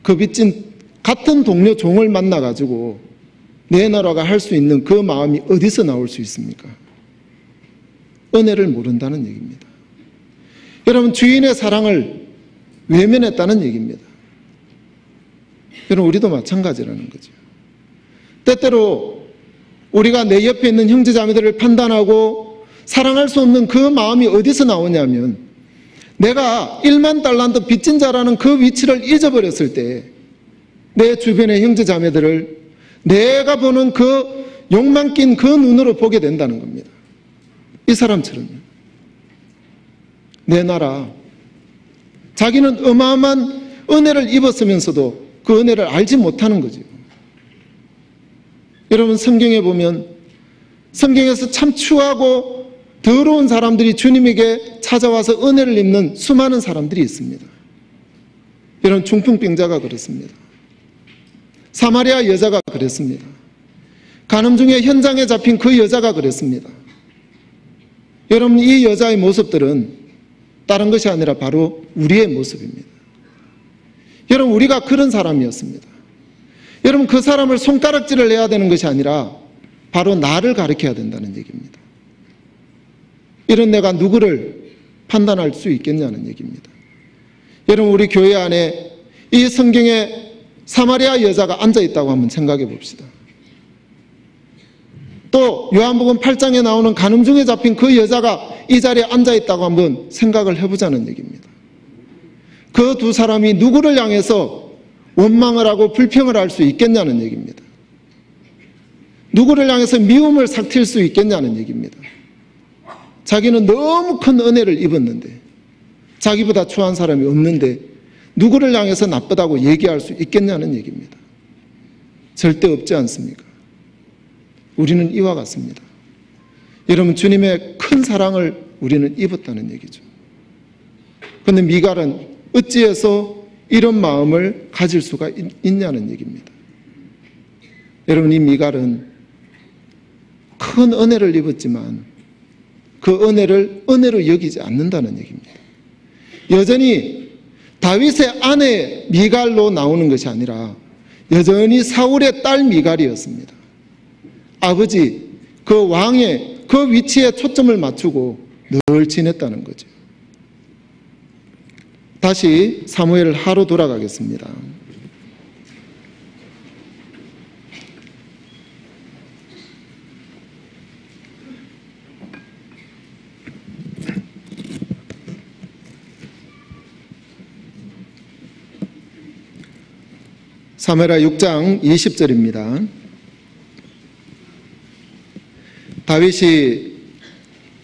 그 빚진 같은 동료 종을 만나가지고 내놔라가 할 수 있는 그 마음이 어디서 나올 수 있습니까? 은혜를 모른다는 얘기입니다. 여러분 주인의 사랑을 외면했다는 얘기입니다. 여러분 우리도 마찬가지라는 거죠. 때때로 우리가 내 옆에 있는 형제자매들을 판단하고 사랑할 수 없는 그 마음이 어디서 나오냐면 내가 1만 달란트 빚진 자라는 그 위치를 잊어버렸을 때 내 주변의 형제자매들을 내가 보는 그 욕망 낀 그 눈으로 보게 된다는 겁니다. 이 사람처럼요. 내놔라. 자기는 어마어마한 은혜를 입었으면서도 그 은혜를 알지 못하는 거죠. 여러분 성경에 보면 성경에서 참 추하고 더러운 사람들이 주님에게 찾아와서 은혜를 입는 수많은 사람들이 있습니다. 여러분 중풍병자가 그렇습니다. 사마리아 여자가 그랬습니다. 간음 중에 현장에 잡힌 그 여자가 그랬습니다. 여러분 이 여자의 모습들은 다른 것이 아니라 바로 우리의 모습입니다. 여러분 우리가 그런 사람이었습니다. 여러분 그 사람을 손가락질을 해야 되는 것이 아니라 바로 나를 가리켜야 된다는 얘기입니다. 이런 내가 누구를 판단할 수 있겠냐는 얘기입니다. 여러분 우리 교회 안에 이 성경에 사마리아 여자가 앉아있다고 한번 생각해 봅시다. 또 요한복음 8장에 나오는 간음 중에 잡힌 그 여자가 이 자리에 앉아있다고 한번 생각을 해보자는 얘기입니다. 그 두 사람이 누구를 향해서 원망을 하고 불평을 할 수 있겠냐는 얘기입니다. 누구를 향해서 미움을 삭틸 수 있겠냐는 얘기입니다. 자기는 너무 큰 은혜를 입었는데 자기보다 추한 사람이 없는데 누구를 향해서 나쁘다고 얘기할 수 있겠냐는 얘기입니다. 절대 없지 않습니까? 우리는 이와 같습니다. 여러분 주님의 큰 사랑을 우리는 입었다는 얘기죠. 그런데 미갈은 어찌해서 이런 마음을 가질 수가 있냐는 얘기입니다. 여러분 이 미갈은 큰 은혜를 입었지만 그 은혜를 은혜로 여기지 않는다는 얘기입니다. 여전히 다윗의 아내 미갈로 나오는 것이 아니라 여전히 사울의 딸 미갈이었습니다. 아버지 그 왕의 그 위치에 초점을 맞추고 늘 지냈다는 거죠. 다시 사무엘 하로 돌아가겠습니다. 사무엘하 6장 20절입니다. 다윗이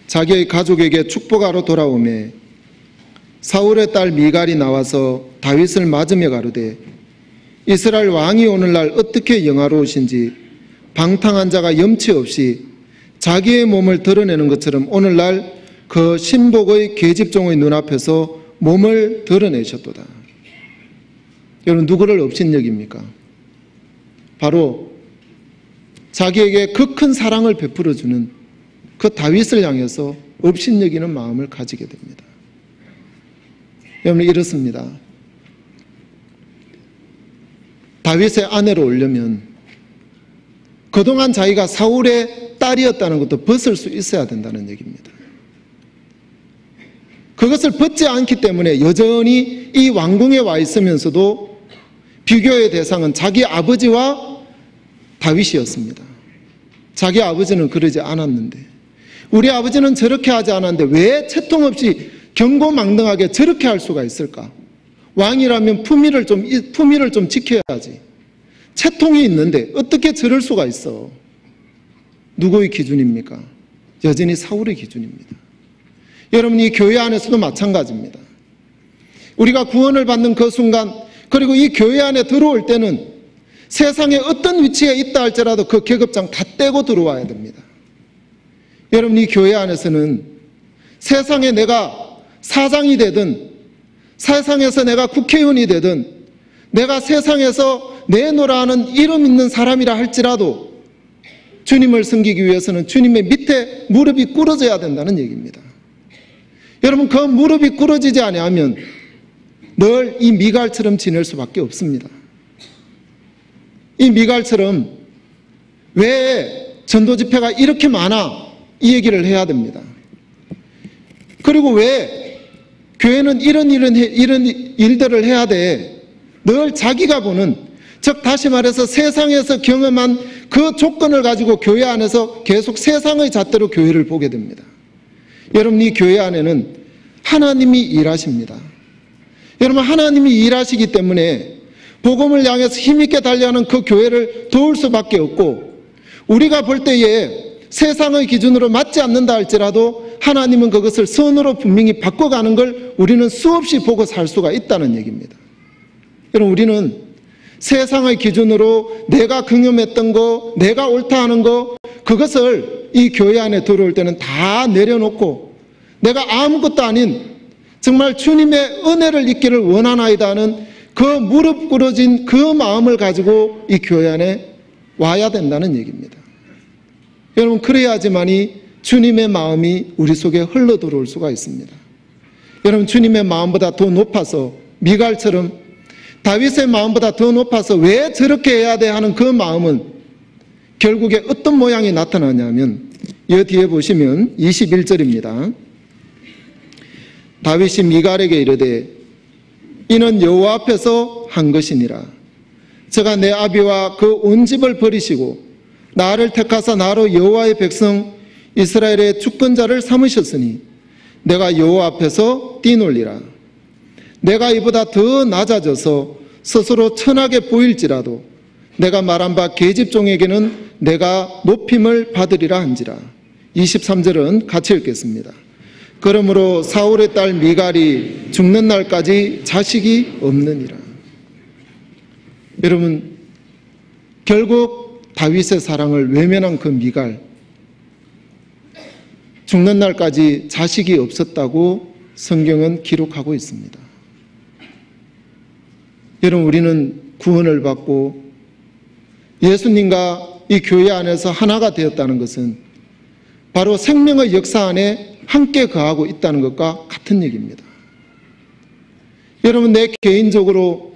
자기의 가족에게 축복하러 돌아오매 사울의 딸 미갈이 나와서 다윗을 맞으며 가로되 이스라엘 왕이 오늘날 어떻게 영화로우신지 방탕한 자가 염치 없이 자기의 몸을 드러내는 것처럼 오늘날 그 신복의 계집종의 눈앞에서 몸을 드러내셨도다. 여러분 누구를 업신여깁니까? 바로 자기에게 그 큰 사랑을 베풀어주는 그 다윗을 향해서 업신여기는 마음을 가지게 됩니다. 여러분 이렇습니다. 다윗의 아내로 오려면 그동안 자기가 사울의 딸이었다는 것도 벗을 수 있어야 된다는 얘기입니다. 그것을 벗지 않기 때문에 여전히 이 왕궁에 와 있으면서도 비교의 대상은 자기 아버지와 다윗이었습니다. 자기 아버지는 그러지 않았는데 우리 아버지는 저렇게 하지 않았는데 왜 채통 없이 경고망등하게 저렇게 할 수가 있을까? 왕이라면 품위를 좀 지켜야지. 채통이 있는데 어떻게 저럴 수가 있어? 누구의 기준입니까? 여전히 사울의 기준입니다. 여러분 이 교회 안에서도 마찬가지입니다. 우리가 구원을 받는 그 순간 그리고 이 교회 안에 들어올 때는 세상에 어떤 위치에 있다 할지라도 그 계급장 다 떼고 들어와야 됩니다. 여러분 이 교회 안에서는 세상에 내가 사장이 되든 세상에서 내가 국회의원이 되든 내가 세상에서 내노라 하는 이름 있는 사람이라 할지라도 주님을 섬기기 위해서는 주님의 밑에 무릎이 꿇어져야 된다는 얘기입니다. 여러분, 그 무릎이 꿇어지지 아니하면 늘 이 미갈처럼 지낼 수밖에 없습니다. 이 미갈처럼 왜 전도 집회가 이렇게 많아? 이 얘기를 해야 됩니다. 그리고 왜 교회는 이런 일들을 해야 돼? 늘 자기가 보는, 즉 다시 말해서 세상에서 경험한 그 조건을 가지고 교회 안에서 계속 세상의 잣대로 교회를 보게 됩니다. 여러분, 이 교회 안에는 하나님이 일하십니다. 여러분, 하나님이 일하시기 때문에 복음을 향해서 힘있게 달려가는 그 교회를 도울 수밖에 없고, 우리가 볼 때에 세상의 기준으로 맞지 않는다 할지라도 하나님은 그것을 선으로 분명히 바꿔가는 걸 우리는 수없이 보고 살 수가 있다는 얘기입니다. 여러분, 우리는 세상의 기준으로 내가 경험했던 거, 내가 옳다 하는 거, 그것을 이 교회 안에 들어올 때는 다 내려놓고 내가 아무것도 아닌 정말 주님의 은혜를 잊기를 원하나이다 하는 그 무릎 꿇어진 그 마음을 가지고 이 교회 안에 와야 된다는 얘기입니다. 여러분, 그래야지만이 주님의 마음이 우리 속에 흘러 들어올 수가 있습니다. 여러분, 주님의 마음보다 더 높아서, 미갈처럼 다윗의 마음보다 더 높아서 왜 저렇게 해야 돼 하는 그 마음은 결국에 어떤 모양이 나타나냐면, 이 뒤에 보시면 21절입니다. 다윗이 미갈에게 이르되 이는 여호와 앞에서 한 것이니라. 저가 내 아비와 그 온 집을 버리시고 나를 택하사 나로 여호와의 백성 이스라엘의 주권자를 삼으셨으니 내가 여호와 앞에서 뛰놀리라. 내가 이보다 더 낮아져서 스스로 천하게 보일지라도 내가 말한 바 계집종에게는 내가 높임을 받으리라 한지라. 23절은 같이 읽겠습니다. 그러므로 사울의 딸 미갈이 죽는 날까지 자식이 없느니라. 여러분, 결국 다윗의 사랑을 외면한 그 미갈, 죽는 날까지 자식이 없었다고 성경은 기록하고 있습니다. 여러분, 우리는 구원을 받고 예수님과 이 교회 안에서 하나가 되었다는 것은 바로 생명의 역사 안에 함께 거하고 있다는 것과 같은 얘기입니다. 여러분, 내 개인적으로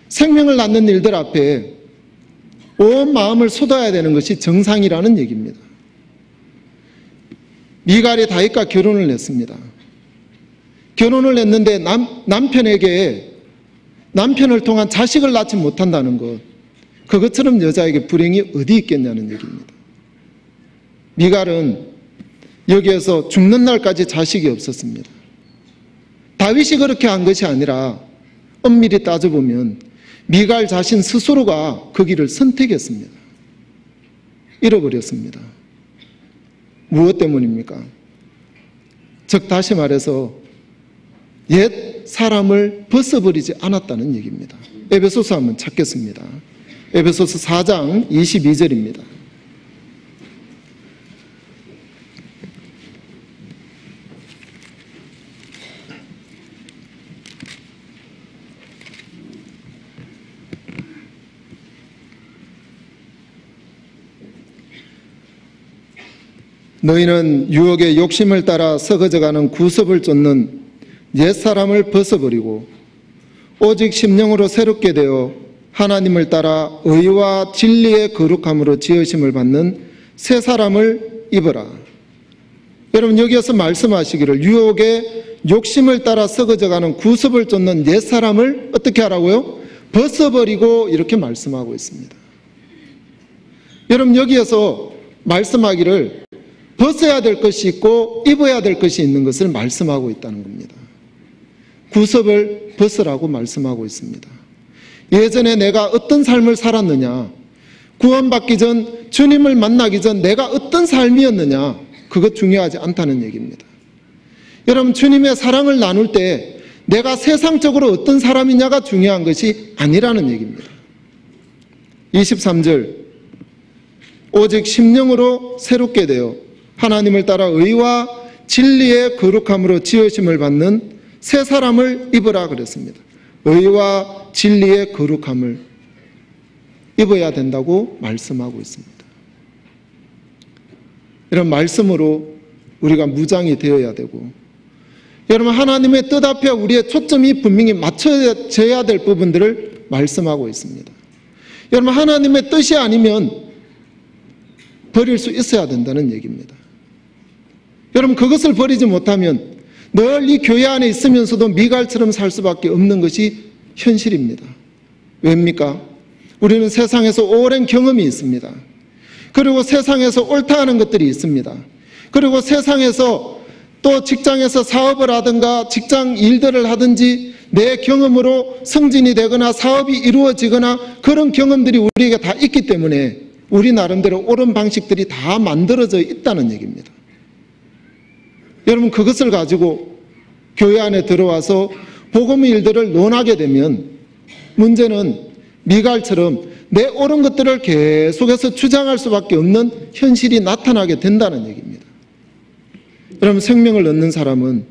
생명을 낳는 일들 앞에 온 마음을 쏟아야 되는 것이 정상이라는 얘기입니다. 미갈이 다윗과 결혼을 했습니다. 결혼을 했는데 남편을 통한 자식을 낳지 못한다는 것, 그것처럼 여자에게 불행이 어디 있겠냐는 얘기입니다. 미갈은 여기에서 죽는 날까지 자식이 없었습니다. 다윗이 그렇게 한 것이 아니라 엄밀히 따져보면 미갈 자신 스스로가 그 길을 선택했습니다. 잃어버렸습니다. 무엇 때문입니까? 즉 다시 말해서 옛 사람을 벗어버리지 않았다는 얘기입니다. 에베소서 한번 찾겠습니다. 에베소서 4장 22절입니다. 너희는 유혹의 욕심을 따라 썩어져가는 구습을 쫓는 옛사람을 벗어버리고 오직 심령으로 새롭게 되어 하나님을 따라 의와 진리의 거룩함으로 지으심을 받는 새 사람을 입어라. 여러분, 여기에서 말씀하시기를 유혹의 욕심을 따라 썩어져가는 구습을 쫓는 옛사람을 어떻게 하라고요? 벗어버리고 이렇게 말씀하고 있습니다. 여러분, 여기에서 말씀하기를 벗어야 될 것이 있고 입어야 될 것이 있는 것을 말씀하고 있다는 겁니다. 구습을 벗으라고 말씀하고 있습니다. 예전에 내가 어떤 삶을 살았느냐, 구원받기 전, 주님을 만나기 전 내가 어떤 삶이었느냐, 그것 중요하지 않다는 얘기입니다. 여러분, 주님의 사랑을 나눌 때 내가 세상적으로 어떤 사람이냐가 중요한 것이 아니라는 얘기입니다. 23절, 오직 심령으로 새롭게 되어 하나님을 따라 의와 진리의 거룩함으로 지으심을 받는 새 사람을 입으라 그랬습니다. 의와 진리의 거룩함을 입어야 된다고 말씀하고 있습니다. 이런 말씀으로 우리가 무장이 되어야 되고, 여러분 하나님의 뜻 앞에 우리의 초점이 분명히 맞춰져야 될 부분들을 말씀하고 있습니다. 여러분 하나님의 뜻이 아니면 버릴 수 있어야 된다는 얘기입니다. 여러분 그것을 버리지 못하면 늘 이 교회 안에 있으면서도 미갈처럼 살 수밖에 없는 것이 현실입니다. 왜입니까? 우리는 세상에서 오랜 경험이 있습니다. 그리고 세상에서 옳다 하는 것들이 있습니다. 그리고 세상에서 또 직장에서 사업을 하든가 직장 일들을 하든지 내 경험으로 승진이 되거나 사업이 이루어지거나 그런 경험들이 우리에게 다 있기 때문에 우리 나름대로 옳은 방식들이 다 만들어져 있다는 얘기입니다. 여러분 그것을 가지고 교회 안에 들어와서 복음 일들을 논하게 되면 문제는 미갈처럼 내 옳은 것들을 계속해서 주장할 수밖에 없는 현실이 나타나게 된다는 얘기입니다. 여러분 생명을 얻는 사람은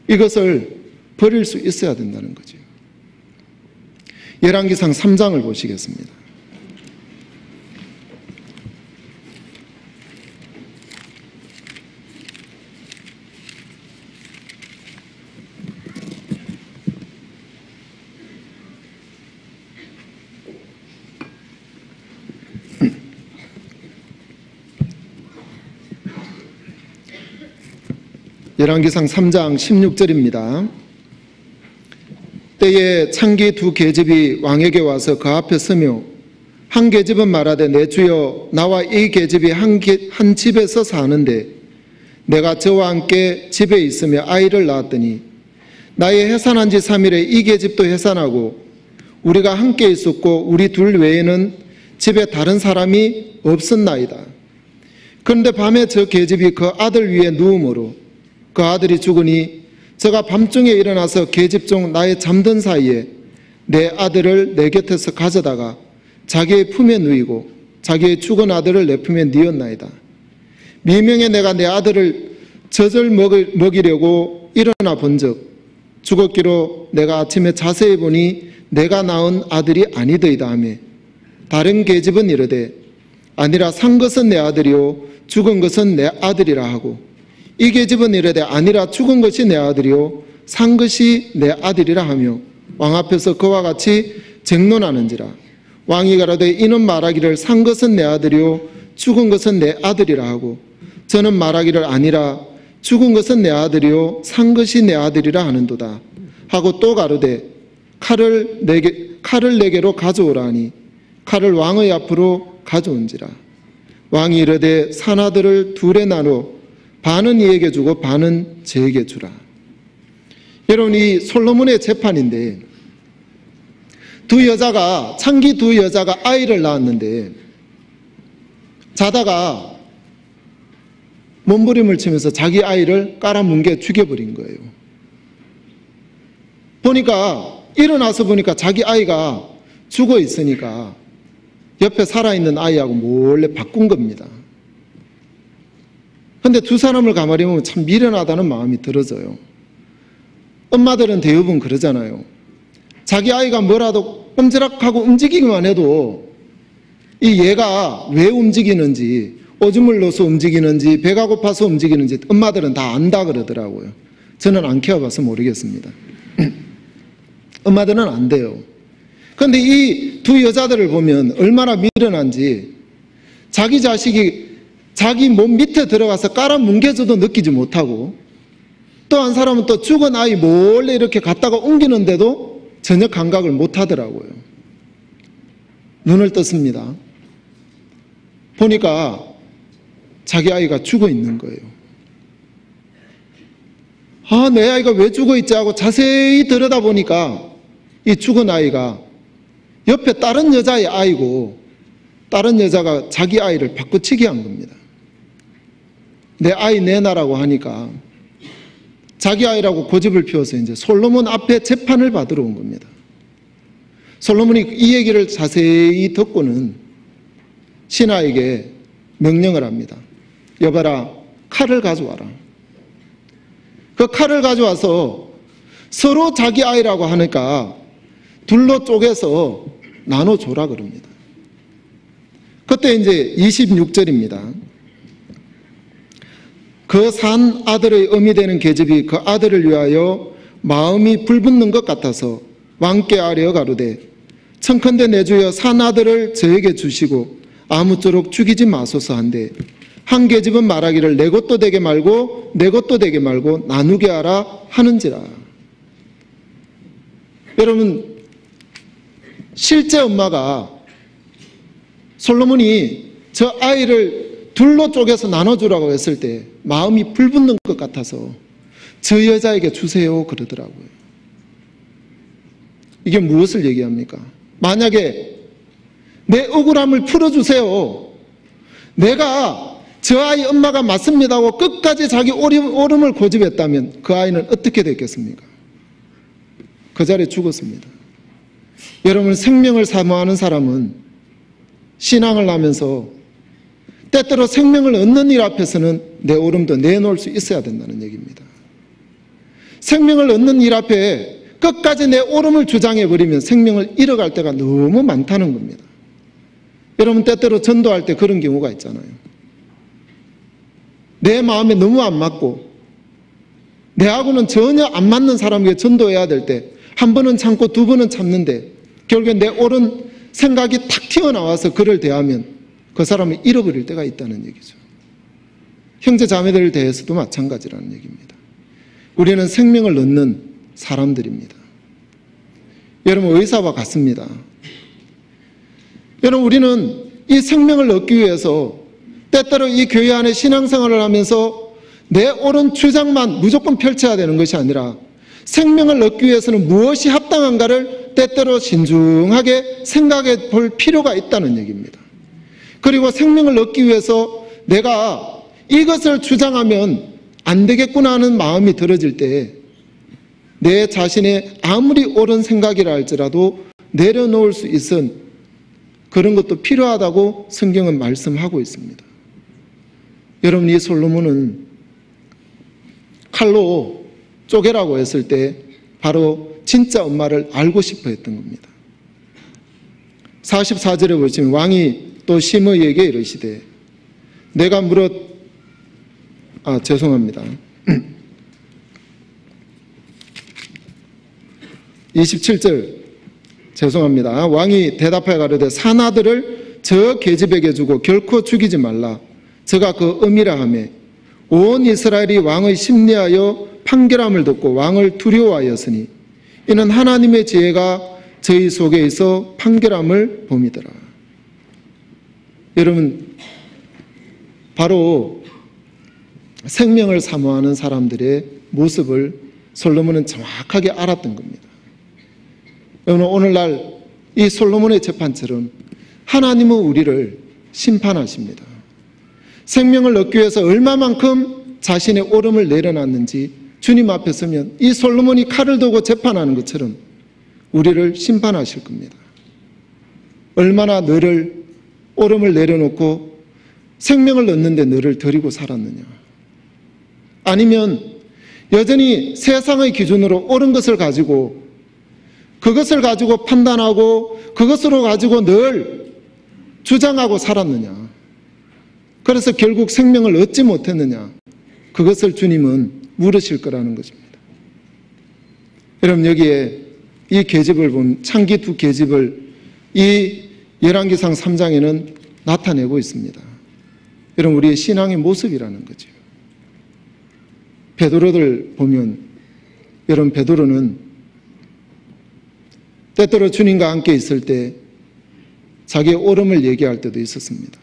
이것을 버릴 수 있어야 된다는 거죠. 열왕기상 3장을 보시겠습니다. 열왕기상 3장 16절입니다. 때에 창기 두 계집이 왕에게 와서 그 앞에 서며 한 계집은 말하되 내 주여 나와 이 계집이 한 집에서 사는데 내가 저와 함께 집에 있으며 아이를 낳았더니 나의 해산한 지 3일에 이 계집도 해산하고 우리가 함께 있었고 우리 둘 외에는 집에 다른 사람이 없었나이다. 그런데 밤에 저 계집이 그 아들 위에 누움으로 그 아들이 죽으니 저가 밤중에 일어나서 계집 중 나의 잠든 사이에 내 아들을 내 곁에서 가져다가 자기의 품에 누이고 자기의 죽은 아들을 내 품에 뉘었나이다. 미명에 내가 내 아들을 젖을 먹이려고 일어나 본즉 죽었기로 내가 아침에 자세히 보니 내가 낳은 아들이 아니더이다 하며 다른 계집은 이르되 아니라 산 것은 내 아들이요 죽은 것은 내 아들이라 하고 이 계집은 이르되 아니라 죽은 것이 내 아들이요 산 것이 내 아들이라 하며 왕 앞에서 그와 같이 쟁론하는지라. 왕이 가라되 이는 말하기를 산 것은 내 아들이요 죽은 것은 내 아들이라 하고 저는 말하기를 아니라 죽은 것은 내 아들이요 산 것이 내 아들이라 하는도다 하고 또 가로되 칼을 내게로 가져오라 하니 칼을 왕의 앞으로 가져온지라. 왕이 이르되 산 아들을 둘에 나눠 반은 이에게 주고 반은 저에게 주라. 여러분 이 솔로몬의 재판인데 창기 두 여자가 아이를 낳았는데 자다가 몸부림을 치면서 자기 아이를 깔아뭉개 죽여버린 거예요. 보니까 일어나서 보니까 자기 아이가 죽어 있으니까 옆에 살아있는 아이하고 몰래 바꾼 겁니다. 근데 두 사람을 가만히 보면 참 미련하다는 마음이 들어져요. 엄마들은 대부분 그러잖아요. 자기 아이가 뭐라도 꼼지락하고 움직이기만 해도 이 얘가 왜 움직이는지, 오줌을 넣어서 움직이는지, 배가 고파서 움직이는지 엄마들은 다 안다 그러더라고요. 저는 안 키워봐서 모르겠습니다. 엄마들은 안 돼요. 그런데 이 두 여자들을 보면 얼마나 미련한지 자기 자식이 자기 몸 밑에 들어가서 깔아뭉개져도 느끼지 못하고 또 한 사람은 또 죽은 아이 몰래 이렇게 갖다가 옮기는데도 전혀 감각을 못 하더라고요. 눈을 떴습니다. 보니까 자기 아이가 죽어 있는 거예요. 아, 내 아이가 왜 죽어 있지 하고 자세히 들여다보니까 이 죽은 아이가 옆에 다른 여자의 아이고 다른 여자가 자기 아이를 바꾸치기 한 겁니다. 내 아이 내놔라고 하니까 자기 아이라고 고집을 피워서 이제 솔로몬 앞에 재판을 받으러 온 겁니다. 솔로몬이 이 얘기를 자세히 듣고는 신하에게 명령을 합니다. 여봐라, 칼을 가져와라. 그 칼을 가져와서 서로 자기 아이라고 하니까 둘로 쪼개서 나눠줘라 그럽니다. 그때 이제 26절입니다. 그 산 아들의 어미 되는 계집이 그 아들을 위하여 마음이 불붙는 것 같아서 왕께 아뢰어 가로되 청컨대 내 주여 산 아들을 저에게 주시고 아무쪼록 죽이지 마소서 한데 한 계집은 말하기를 내 것도 되게 말고 내 것도 되게 말고 나누게 하라 하는지라. 여러분, 실제 엄마가 솔로몬이 저 아이를 둘로 쪼개서 나눠주라고 했을 때 마음이 불붙는 것 같아서 저 여자에게 주세요 그러더라고요. 이게 무엇을 얘기합니까? 만약에 내 억울함을 풀어주세요, 내가 저 아이 엄마가 맞습니다 하고 끝까지 자기 옳음을 고집했다면 그 아이는 어떻게 됐겠습니까? 그 자리에 죽었습니다. 여러분, 생명을 사모하는 사람은 신앙을 하면서 때때로 생명을 얻는 일 앞에서는 내 옳음도 내놓을 수 있어야 된다는 얘기입니다. 생명을 얻는 일 앞에 끝까지 내 옳음을 주장해버리면 생명을 잃어갈 때가 너무 많다는 겁니다. 여러분, 때때로 전도할 때 그런 경우가 있잖아요. 내 마음에 너무 안 맞고 내하고는 전혀 안 맞는 사람에게 전도해야 될 때 한 번은 참고 두 번은 참는데 결국에 내 옳은 생각이 탁 튀어나와서 그를 대하면 그 사람을 잃어버릴 때가 있다는 얘기죠. 형제 자매들을 대해서도 마찬가지라는 얘기입니다. 우리는 생명을 얻는 사람들입니다. 여러분, 의사와 같습니다. 여러분, 우리는 이 생명을 얻기 위해서 때때로 이 교회 안에 신앙생활을 하면서 내 옳은 주장만 무조건 펼쳐야 되는 것이 아니라 생명을 얻기 위해서는 무엇이 합당한가를 때때로 신중하게 생각해 볼 필요가 있다는 얘기입니다. 그리고 생명을 얻기 위해서 내가 이것을 주장하면 안 되겠구나 하는 마음이 들어질 때 내 자신의 아무리 옳은 생각이라 할지라도 내려놓을 수 있은 그런 것도 필요하다고 성경은 말씀하고 있습니다. 여러분, 이 솔로몬은 칼로 쪼개라고 했을 때 바로 진짜 엄마를 알고 싶어 했던 겁니다. 44절에 보시면 왕이 또 시므이에게 이르시되 내가 죄송합니다. 27절 죄송합니다. 왕이 대답하여 가로되 산 아들을 저 계집에게 주고 결코 죽이지 말라. 저가 그 의미라 하매 온 이스라엘이 왕의 심리하여 판결함을 듣고 왕을 두려워하였으니 이는 하나님의 지혜가 저희 속에 있어 판결함을 봄이더라. 여러분, 바로 생명을 사모하는 사람들의 모습을 솔로몬은 정확하게 알았던 겁니다. 여러분, 오늘날 이 솔로몬의 재판처럼 하나님은 우리를 심판하십니다. 생명을 얻기 위해서 얼마만큼 자신의 옳음을 내려놨는지 주님 앞에 서면 이 솔로몬이 칼을 들고 재판하는 것처럼 우리를 심판하실 겁니다. 얼마나 너를 옳음을 내려놓고 생명을 얻는데 너를 데리고 살았느냐. 아니면 여전히 세상의 기준으로 옳은 것을 가지고 그것을 가지고 판단하고 그것으로 가지고 늘 주장하고 살았느냐. 그래서 결국 생명을 얻지 못했느냐. 그것을 주님은 물으실 거라는 것입니다. 여러분, 여기에 이 계집을 보면 창기 두 계집을 이 열왕기상 3장에는 나타내고 있습니다. 여러분, 우리의 신앙의 모습이라는 거죠. 베드로를 보면 여러분, 베드로는 때때로 주님과 함께 있을 때 자기의 옳음을 얘기할 때도 있었습니다.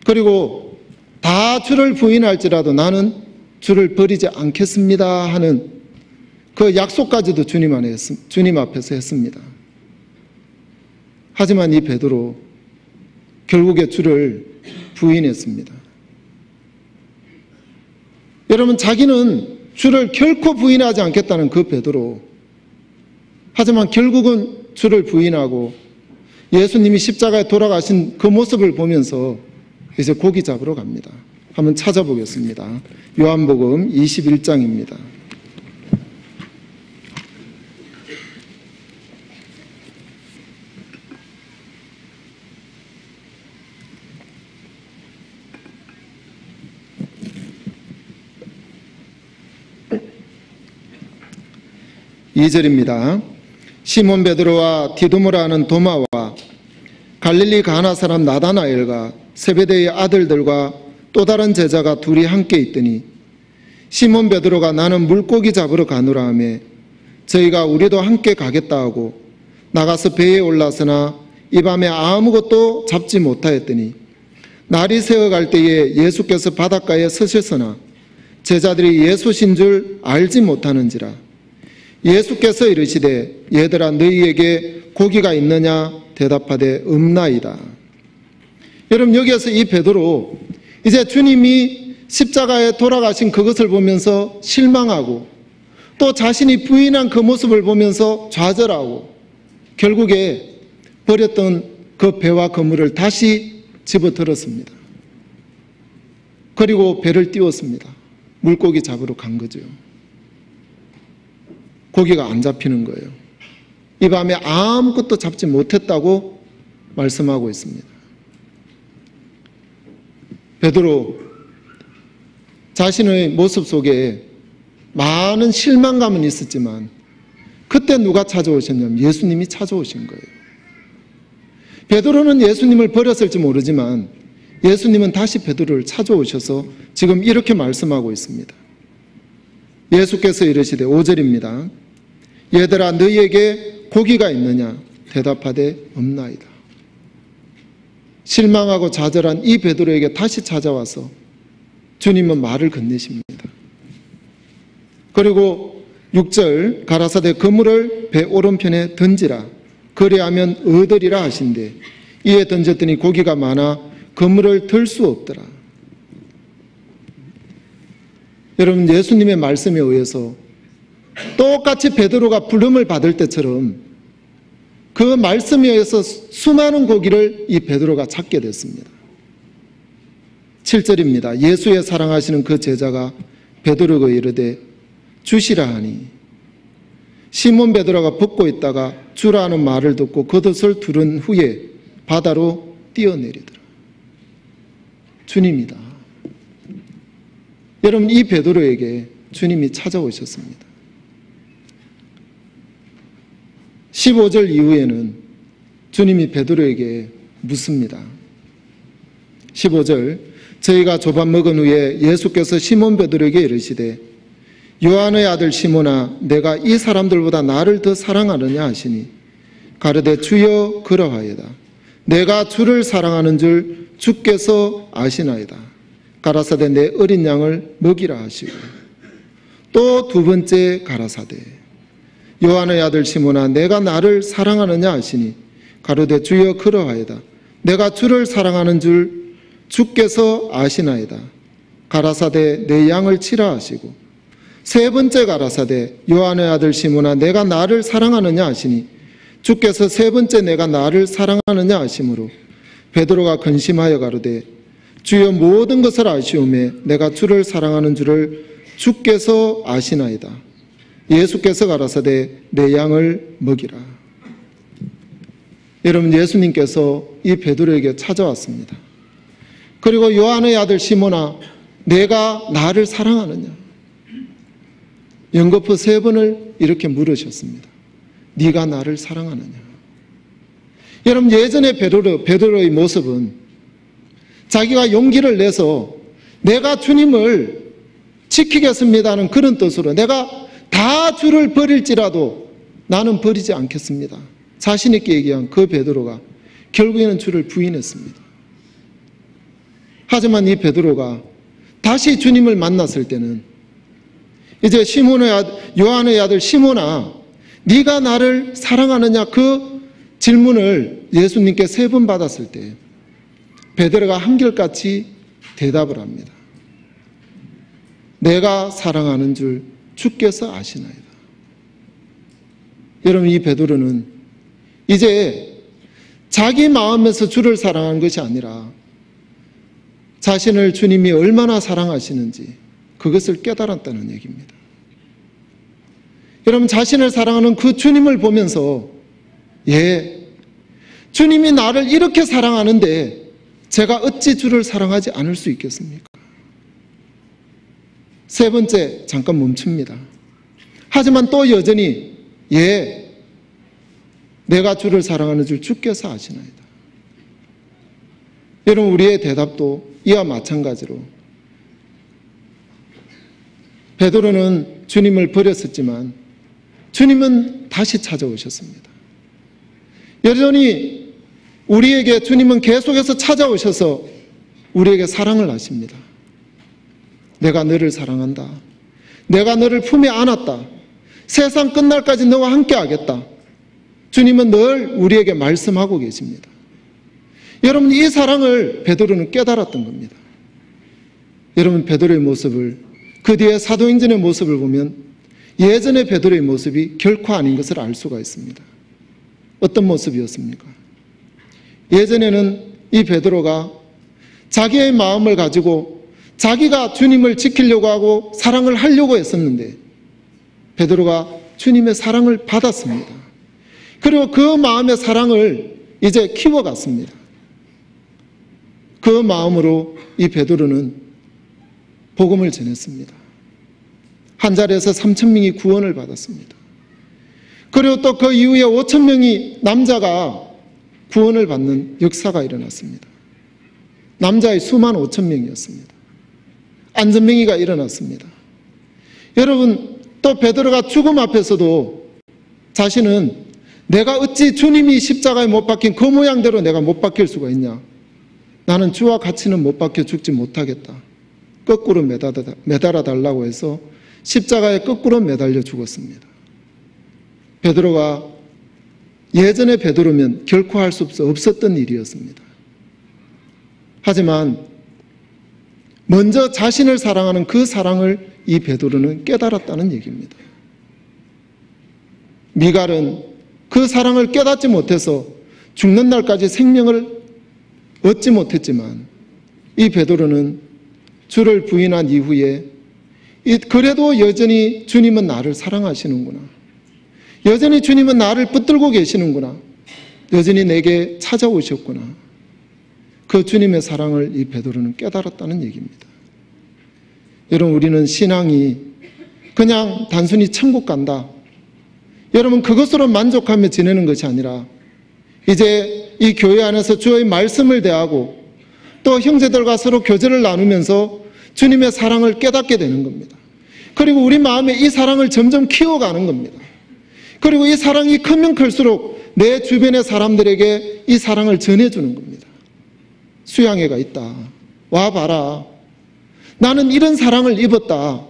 그리고 다 주를 부인할지라도 나는 주를 버리지 않겠습니다 하는 그 약속까지도 주님 앞에서 했습니다. 하지만 이 베드로 결국에 주를 부인했습니다. 여러분, 자기는 주를 결코 부인하지 않겠다는 그 베드로, 하지만 결국은 주를 부인하고 예수님이 십자가에 돌아가신 그 모습을 보면서 이제 고기 잡으러 갑니다. 한번 찾아보겠습니다. 요한복음 21장입니다. 2절입니다. 시몬 베드로와 디두모라는 도마와 갈릴리 가나 사람 나다나엘과 세베대의 아들들과 또 다른 제자가 둘이 함께 있더니 시몬 베드로가 나는 물고기 잡으러 가노라 하며 저희가 우리도 함께 가겠다 하고 나가서 배에 올라서나 이 밤에 아무것도 잡지 못하였더니 날이 새어갈 때에 예수께서 바닷가에 서셨으나 제자들이 예수신 줄 알지 못하는지라. 예수께서 이르시되 얘들아 너희에게 고기가 있느냐 대답하되 없나이다. 여러분, 여기에서 이 베드로 이제 주님이 십자가에 돌아가신 그것을 보면서 실망하고 또 자신이 부인한 그 모습을 보면서 좌절하고 결국에 버렸던 그 배와 그물을 다시 집어들었습니다. 그리고 배를 띄웠습니다. 물고기 잡으러 간 거죠. 고기가 안 잡히는 거예요. 이 밤에 아무것도 잡지 못했다고 말씀하고 있습니다. 베드로 자신의 모습 속에 많은 실망감은 있었지만 그때 누가 찾아오셨냐면 예수님이 찾아오신 거예요. 베드로는 예수님을 버렸을지 모르지만 예수님은 다시 베드로를 찾아오셔서 지금 이렇게 말씀하고 있습니다. 예수께서 이르시되 5절입니다. 얘들아 너희에게 고기가 있느냐 대답하되 없나이다. 실망하고 좌절한 이 베드로에게 다시 찾아와서 주님은 말을 건네십니다. 그리고 6절 가라사대 그물을 배 오른편에 던지라 그리하면 얻으리라 하신대 이에 던졌더니 고기가 많아 그물을 들 수 없더라. 여러분, 예수님의 말씀에 의해서 똑같이 베드로가 부름을 받을 때처럼 그 말씀에 의해서 수많은 고기를 이 베드로가 잡게 됐습니다. 7절입니다. 예수의 사랑하시는 그 제자가 베드로가 이르되 주시라 하니 시몬 베드로가 벗고 있다가 주라는 말을 듣고 겉옷을 두른 후에 바다로 뛰어내리더라. 주님이다. 여러분, 이 베드로에게 주님이 찾아오셨습니다. 15절 이후에는 주님이 베드로에게 묻습니다. 15절 저희가 조밥 먹은 후에 예수께서 시몬 베드로에게 이르시되 요한의 아들 시몬아 내가 이 사람들보다 나를 더 사랑하느냐 하시니 가르되 주여 그러하이다. 내가 주를 사랑하는 줄 주께서 아시나이다. 가라사대 내 어린 양을 먹이라 하시고 또 두 번째 가라사대 요한의 아들 시몬아 내가 나를 사랑하느냐 하시니 가로되 주여 그러하이다. 내가 주를 사랑하는 줄 주께서 아시나이다. 가라사대 내 양을 치라 하시고 세 번째 가라사대 요한의 아들 시몬아 내가 나를 사랑하느냐 하시니 주께서 세 번째 내가 나를 사랑하느냐 하심으로 베드로가 근심하여 가로되 주여 모든 것을 아시오매 내가 주를 사랑하는 줄을 주께서 아시나이다. 예수께서 가라사대 내 양을 먹이라. 여러분, 예수님께서 이 베드로에게 찾아왔습니다. 그리고 요한의 아들 시몬아 내가 나를 사랑하느냐 연거푸 3번을 이렇게 물으셨습니다. 네가 나를 사랑하느냐. 여러분, 예전에 베드로의 모습은 자기가 용기를 내서 내가 주님을 지키겠습니다는 그런 뜻으로 내가 다 주를 버릴지라도 나는 버리지 않겠습니다. 자신 있게 얘기한 그 베드로가 결국에는 주를 부인했습니다. 하지만 이 베드로가 다시 주님을 만났을 때는 이제 요한의 아들 시몬아 네가 나를 사랑하느냐 그 질문을 예수님께 3번 받았을 때 베드로가 한결같이 대답을 합니다. 내가 사랑하는 줄 주께서 아시나이다. 여러분, 이 베드로는 이제 자기 마음에서 주를 사랑하는 것이 아니라 자신을 주님이 얼마나 사랑하시는지 그것을 깨달았다는 얘기입니다. 여러분, 자신을 사랑하는 그 주님을 보면서 주님이 나를 이렇게 사랑하는데 제가 어찌 주를 사랑하지 않을 수 있겠습니까? 세 번째, 잠깐 멈춥니다. 하지만 또 여전히 예, 내가 주를 사랑하는 줄 주께서 아시나이다. 여러분, 우리의 대답도 이와 마찬가지로 베드로는 주님을 버렸었지만 주님은 다시 찾아오셨습니다. 여전히 우리에게 주님은 계속해서 찾아오셔서 우리에게 사랑을 하십니다. 내가 너를 사랑한다. 내가 너를 품에 안았다. 세상 끝날까지 너와 함께 하겠다. 주님은 늘 우리에게 말씀하고 계십니다. 여러분, 이 사랑을 베드로는 깨달았던 겁니다. 여러분, 베드로의 모습을, 그 뒤에 사도행전의 모습을 보면 예전의 베드로의 모습이 결코 아닌 것을 알 수가 있습니다. 어떤 모습이었습니까? 예전에는 이 베드로가 자기의 마음을 가지고 자기가 주님을 지키려고 하고 사랑을 하려고 했었는데 베드로가 주님의 사랑을 받았습니다. 그리고 그 마음의 사랑을 이제 키워갔습니다. 그 마음으로 이 베드로는 복음을 전했습니다. 한 자리에서 3,000명이 구원을 받았습니다. 그리고 또 그 이후에 5,000명이 남자가 구원을 받는 역사가 일어났습니다. 남자의 수만 5,000명이었습니다. 안전병이가 일어났습니다. 여러분, 또 베드로가 죽음 앞에서도 자신은 내가 어찌 주님이 십자가에 못 박힌 그 모양대로 내가 못 박힐 수가 있냐. 나는 주와 같이는 못 박혀 죽지 못하겠다. 거꾸로 매달아 달라고 해서 십자가에 거꾸로 매달려 죽었습니다. 베드로가 예전의 베드로면 결코 할 수 없었던 일이었습니다. 하지만 먼저 자신을 사랑하는 그 사랑을 이 베드로는 깨달았다는 얘기입니다. 미갈은 그 사랑을 깨닫지 못해서 죽는 날까지 생명을 얻지 못했지만 이 베드로는 주를 부인한 이후에 그래도 여전히 주님은 나를 사랑하시는구나. 여전히 주님은 나를 붙들고 계시는구나. 여전히 내게 찾아오셨구나. 그 주님의 사랑을 이 베드로는 깨달았다는 얘기입니다. 여러분, 우리는 신앙이 그냥 단순히 천국 간다. 여러분, 그것으로 만족하며 지내는 것이 아니라 이제 이 교회 안에서 주의 말씀을 대하고 또 형제들과 서로 교제를 나누면서 주님의 사랑을 깨닫게 되는 겁니다. 그리고 우리 마음에 이 사랑을 점점 키워가는 겁니다. 그리고 이 사랑이 크면 클수록 내 주변의 사람들에게 이 사랑을 전해주는 겁니다. 수양회가 있다. 와봐라. 나는 이런 사랑을 입었다.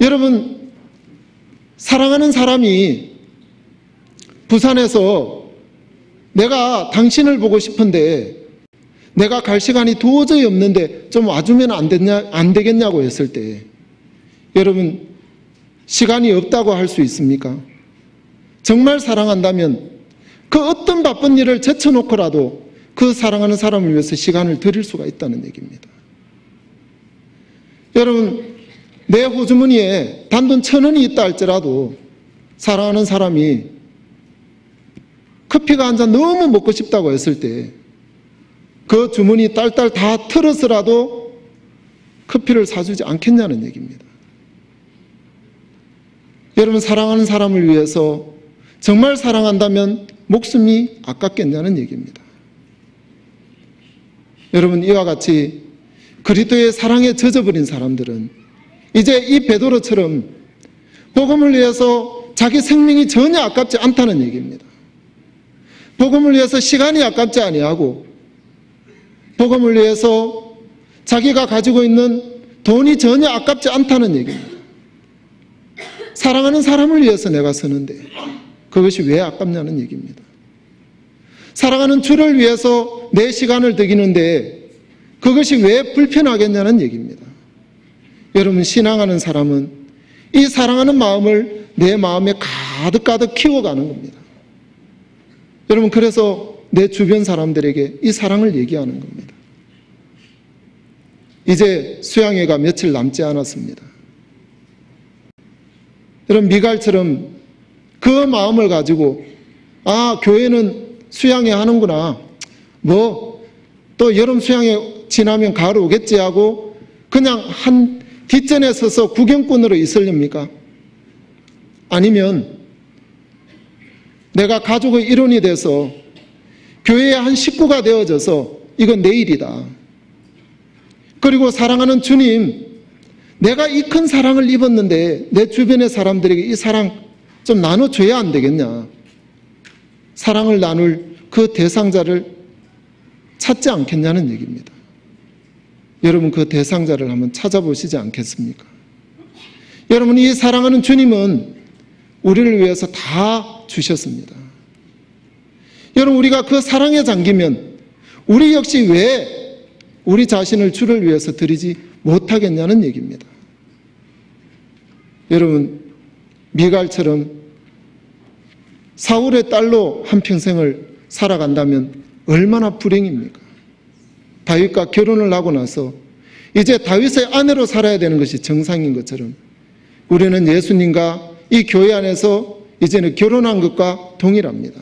여러분, 사랑하는 사람이 부산에서 내가 당신을 보고 싶은데 내가 갈 시간이 도저히 없는데 좀 와주면 안 되겠냐고 했을 때 여러분, 시간이 없다고 할 수 있습니까? 정말 사랑한다면 그 어떤 바쁜 일을 제쳐놓고라도 그 사랑하는 사람을 위해서 시간을 드릴 수가 있다는 얘기입니다. 여러분, 내 호주머니에 단돈 1,000원이 있다 할지라도 사랑하는 사람이 커피가 한 잔 너무 먹고 싶다고 했을 때 그 주머니 딸딸 다 털어서라도 커피를 사주지 않겠냐는 얘기입니다. 여러분, 사랑하는 사람을 위해서 정말 사랑한다면 목숨이 아깝겠냐는 얘기입니다. 여러분, 이와 같이 그리스도의 사랑에 젖어버린 사람들은 이제 이 베드로처럼 복음을 위해서 자기 생명이 전혀 아깝지 않다는 얘기입니다. 복음을 위해서 시간이 아깝지 아니하고 복음을 위해서 자기가 가지고 있는 돈이 전혀 아깝지 않다는 얘기입니다. 사랑하는 사람을 위해서 내가 서는데 그것이 왜 아깝냐는 얘기입니다. 사랑하는 주를 위해서 내 시간을 드리는데 그것이 왜 불편하겠냐는 얘기입니다. 여러분, 신앙하는 사람은 이 사랑하는 마음을 내 마음에 가득가득 키워가는 겁니다. 여러분, 그래서 내 주변 사람들에게 이 사랑을 얘기하는 겁니다. 이제 수양회가 며칠 남지 않았습니다. 여러분, 미갈처럼 그 마음을 가지고 교회는 수양회 하는구나. 또 여름 수양회 지나면 가을 오겠지 하고 그냥 한 뒷전에 서서 구경꾼으로 있으렵니까? 아니면 내가 가족의 일원이 돼서 교회의 한 식구가 되어져서 이건 내 일이다. 그리고 사랑하는 주님, 내가 이 큰 사랑을 입었는데 내 주변의 사람들에게 이 사랑 좀 나눠줘야 안 되겠냐. 사랑을 나눌 그 대상자를 찾지 않겠냐는 얘기입니다. 여러분, 그 대상자를 한번 찾아보시지 않겠습니까? 여러분, 이 사랑하는 주님은 우리를 위해서 다 주셨습니다. 여러분, 우리가 그 사랑에 잠기면 우리 역시 왜 우리 자신을 주를 위해서 드리지 못하겠냐는 얘기입니다. 여러분, 미갈처럼 사울의 딸로 한평생을 살아간다면 얼마나 불행입니까? 다윗과 결혼을 하고 나서 이제 다윗의 아내로 살아야 되는 것이 정상인 것처럼 우리는 예수님과 이 교회 안에서 이제는 결혼한 것과 동일합니다.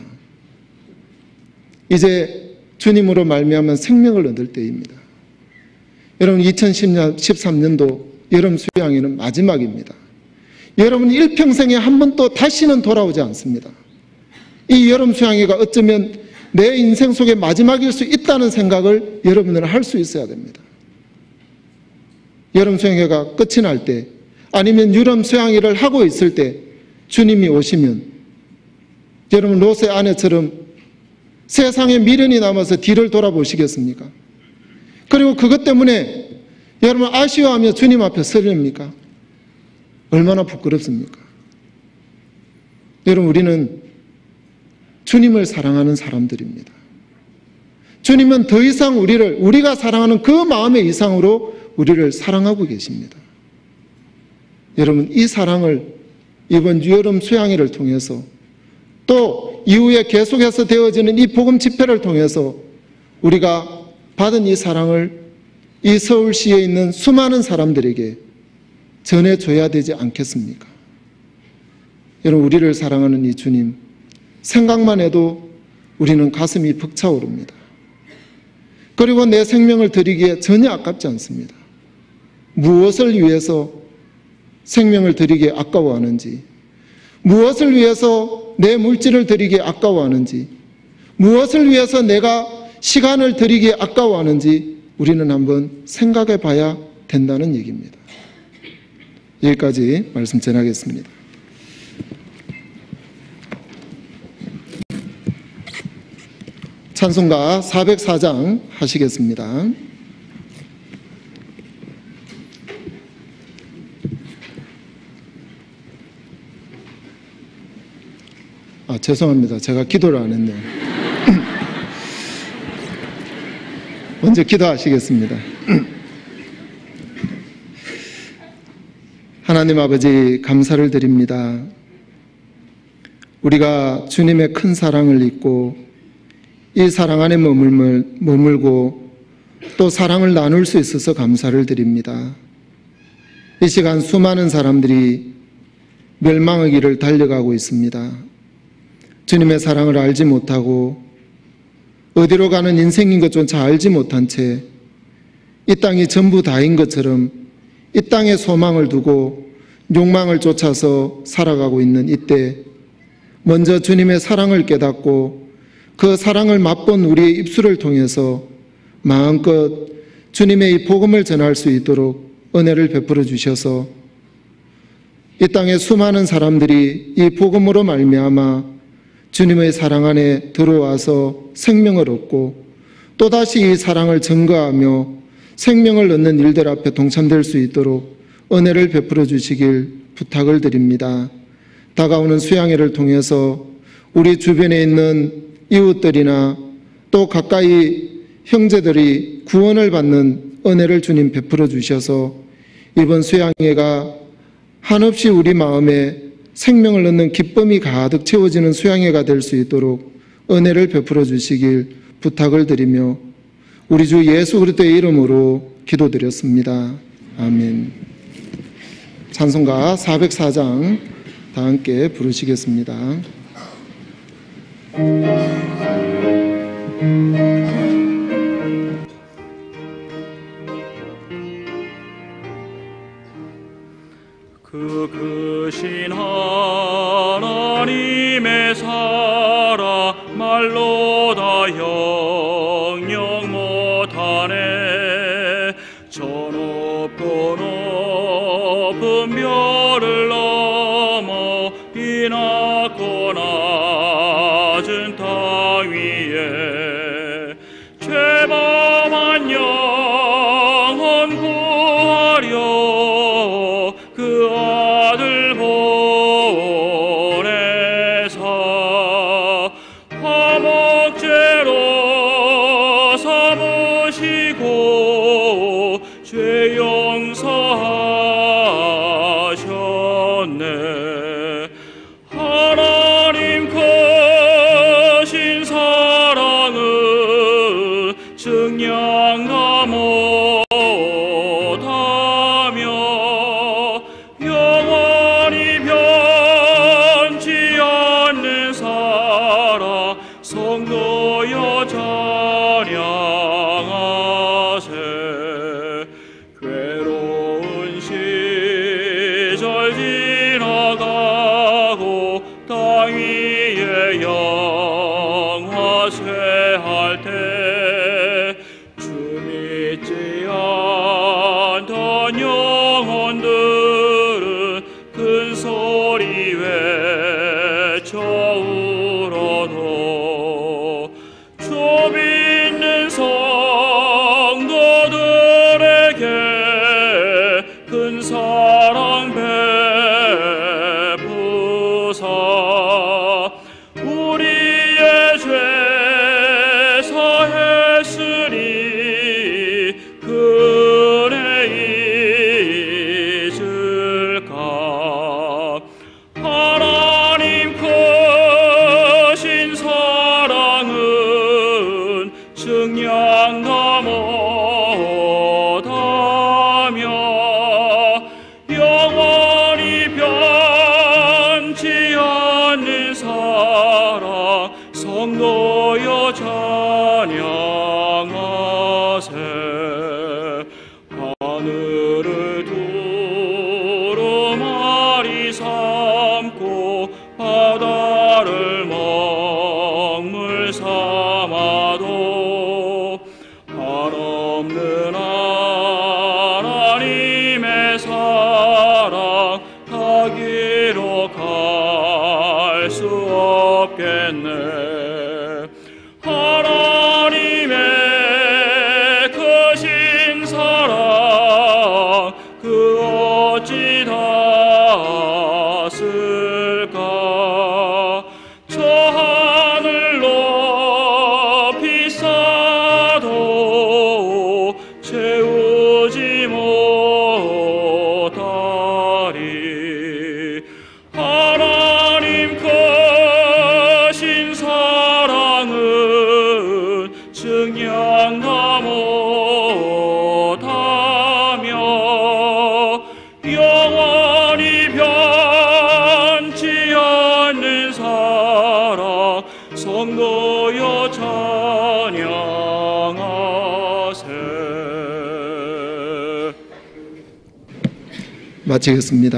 이제 주님으로 말미암은 생명을 얻을 때입니다. 여러분, 2013년도 여름 수양회는 마지막입니다. 여러분, 일평생에 한 번도 다시는 돌아오지 않습니다. 이 여름 수양회가 어쩌면 내 인생 속의 마지막일 수 있다는 생각을 여러분들은 할 수 있어야 됩니다. 여름 수양회가 끝이 날 때, 아니면 여름 수양회를 하고 있을 때 주님이 오시면 여러분, 롯의 아내처럼 세상에 미련이 남아서 뒤를 돌아보시겠습니까? 그리고 그것 때문에 여러분 아쉬워하며 주님 앞에 서렵니까? 얼마나 부끄럽습니까? 여러분, 우리는 주님을 사랑하는 사람들입니다. 주님은 더 이상 우리가 사랑하는 그 마음의 이상으로 우리를 사랑하고 계십니다. 여러분, 이 사랑을 이번 여름 수양회를 통해서 또 이후에 계속해서 되어지는 이 복음 집회를 통해서 우리가 받은 이 사랑을 이 서울시에 있는 수많은 사람들에게 전해줘야 되지 않겠습니까? 여러분, 우리를 사랑하는 이 주님, 생각만 해도 우리는 가슴이 벅차오릅니다. 그리고 내 생명을 드리기에 전혀 아깝지 않습니다. 무엇을 위해서 생명을 드리기에 아까워하는지, 무엇을 위해서 내 물질을 드리기에 아까워하는지, 무엇을 위해서 내가 시간을 드리기에 아까워하는지 우리는 한번 생각해 봐야 된다는 얘기입니다. 여기까지 말씀 전하겠습니다. 찬송가 404장 하시겠습니다. 죄송합니다. 제가 기도를 안 했네요. 먼저 기도하시겠습니다. 하나님 아버지, 감사를 드립니다. 우리가 주님의 큰 사랑을 잊고 이 사랑 안에 머물고 또 사랑을 나눌 수 있어서 감사를 드립니다. 이 시간 수많은 사람들이 멸망의 길을 달려가고 있습니다. 주님의 사랑을 알지 못하고 어디로 가는 인생인 것조차 알지 못한 채 이 땅이 전부 다인 것처럼 이 땅에 소망을 두고 욕망을 쫓아서 살아가고 있는 이때 먼저 주님의 사랑을 깨닫고 그 사랑을 맛본 우리의 입술을 통해서 마음껏 주님의 이 복음을 전할 수 있도록 은혜를 베풀어 주셔서 이 땅에 수많은 사람들이 이 복음으로 말미암아 주님의 사랑 안에 들어와서 생명을 얻고 또다시 이 사랑을 증거하며 생명을 얻는 일들 앞에 동참될 수 있도록 은혜를 베풀어 주시길 부탁을 드립니다. 다가오는 수양회를 통해서 우리 주변에 있는 이웃들이나 또 가까이 형제들이 구원을 받는 은혜를 주님 베풀어 주셔서 이번 수양회가 한없이 우리 마음에 생명을 얻는 기쁨이 가득 채워지는 수양회가 될 수 있도록 은혜를 베풀어 주시길 부탁을 드리며 우리 주 예수 그리스도의 이름으로 기도드렸습니다. 아멘. 찬송가 404장 다 함께 부르시겠습니다. 그 크신 하나님의 사랑 영영 못하네. 저 높고 높은 별을 넘어 이 낮고 낮은 땅 위에 죄범한 영혼 구하려 그 아들 보내사 화목제로 삼으시고 죄 용서하셨네. 하나님 크신 사랑은 증량다 못하며 영원히 변치 않는 사랑 성도여 찬양하세. 괴로운 시절 지나가고 땅 위에 영화쇠할 때 주 믿지 않던 영혼들은 큰 소리 외쳐 울어도 주 믿는 성도들에게 큰 사랑 베푸사 우리의 죄 사했으니 그네 잊을까. 하나님 크신 사랑은 증량다 못하며 영원히 변치 않는 사랑 성도여 찬양하세. 하늘을 두루마리 삼고 바다를 먹물 삼아도 한없는 하나님의 사랑 가기로 갈 수 없겠네. 하나님의 크신 사랑 그 어찌 닿았을까. 저 하늘 높이 쌓아도 채우지 못하리. 하나님 크신 사랑은 증량다 못하며 영원히 변치 않는 사랑 성도여 찬양하세. 마치겠습니다.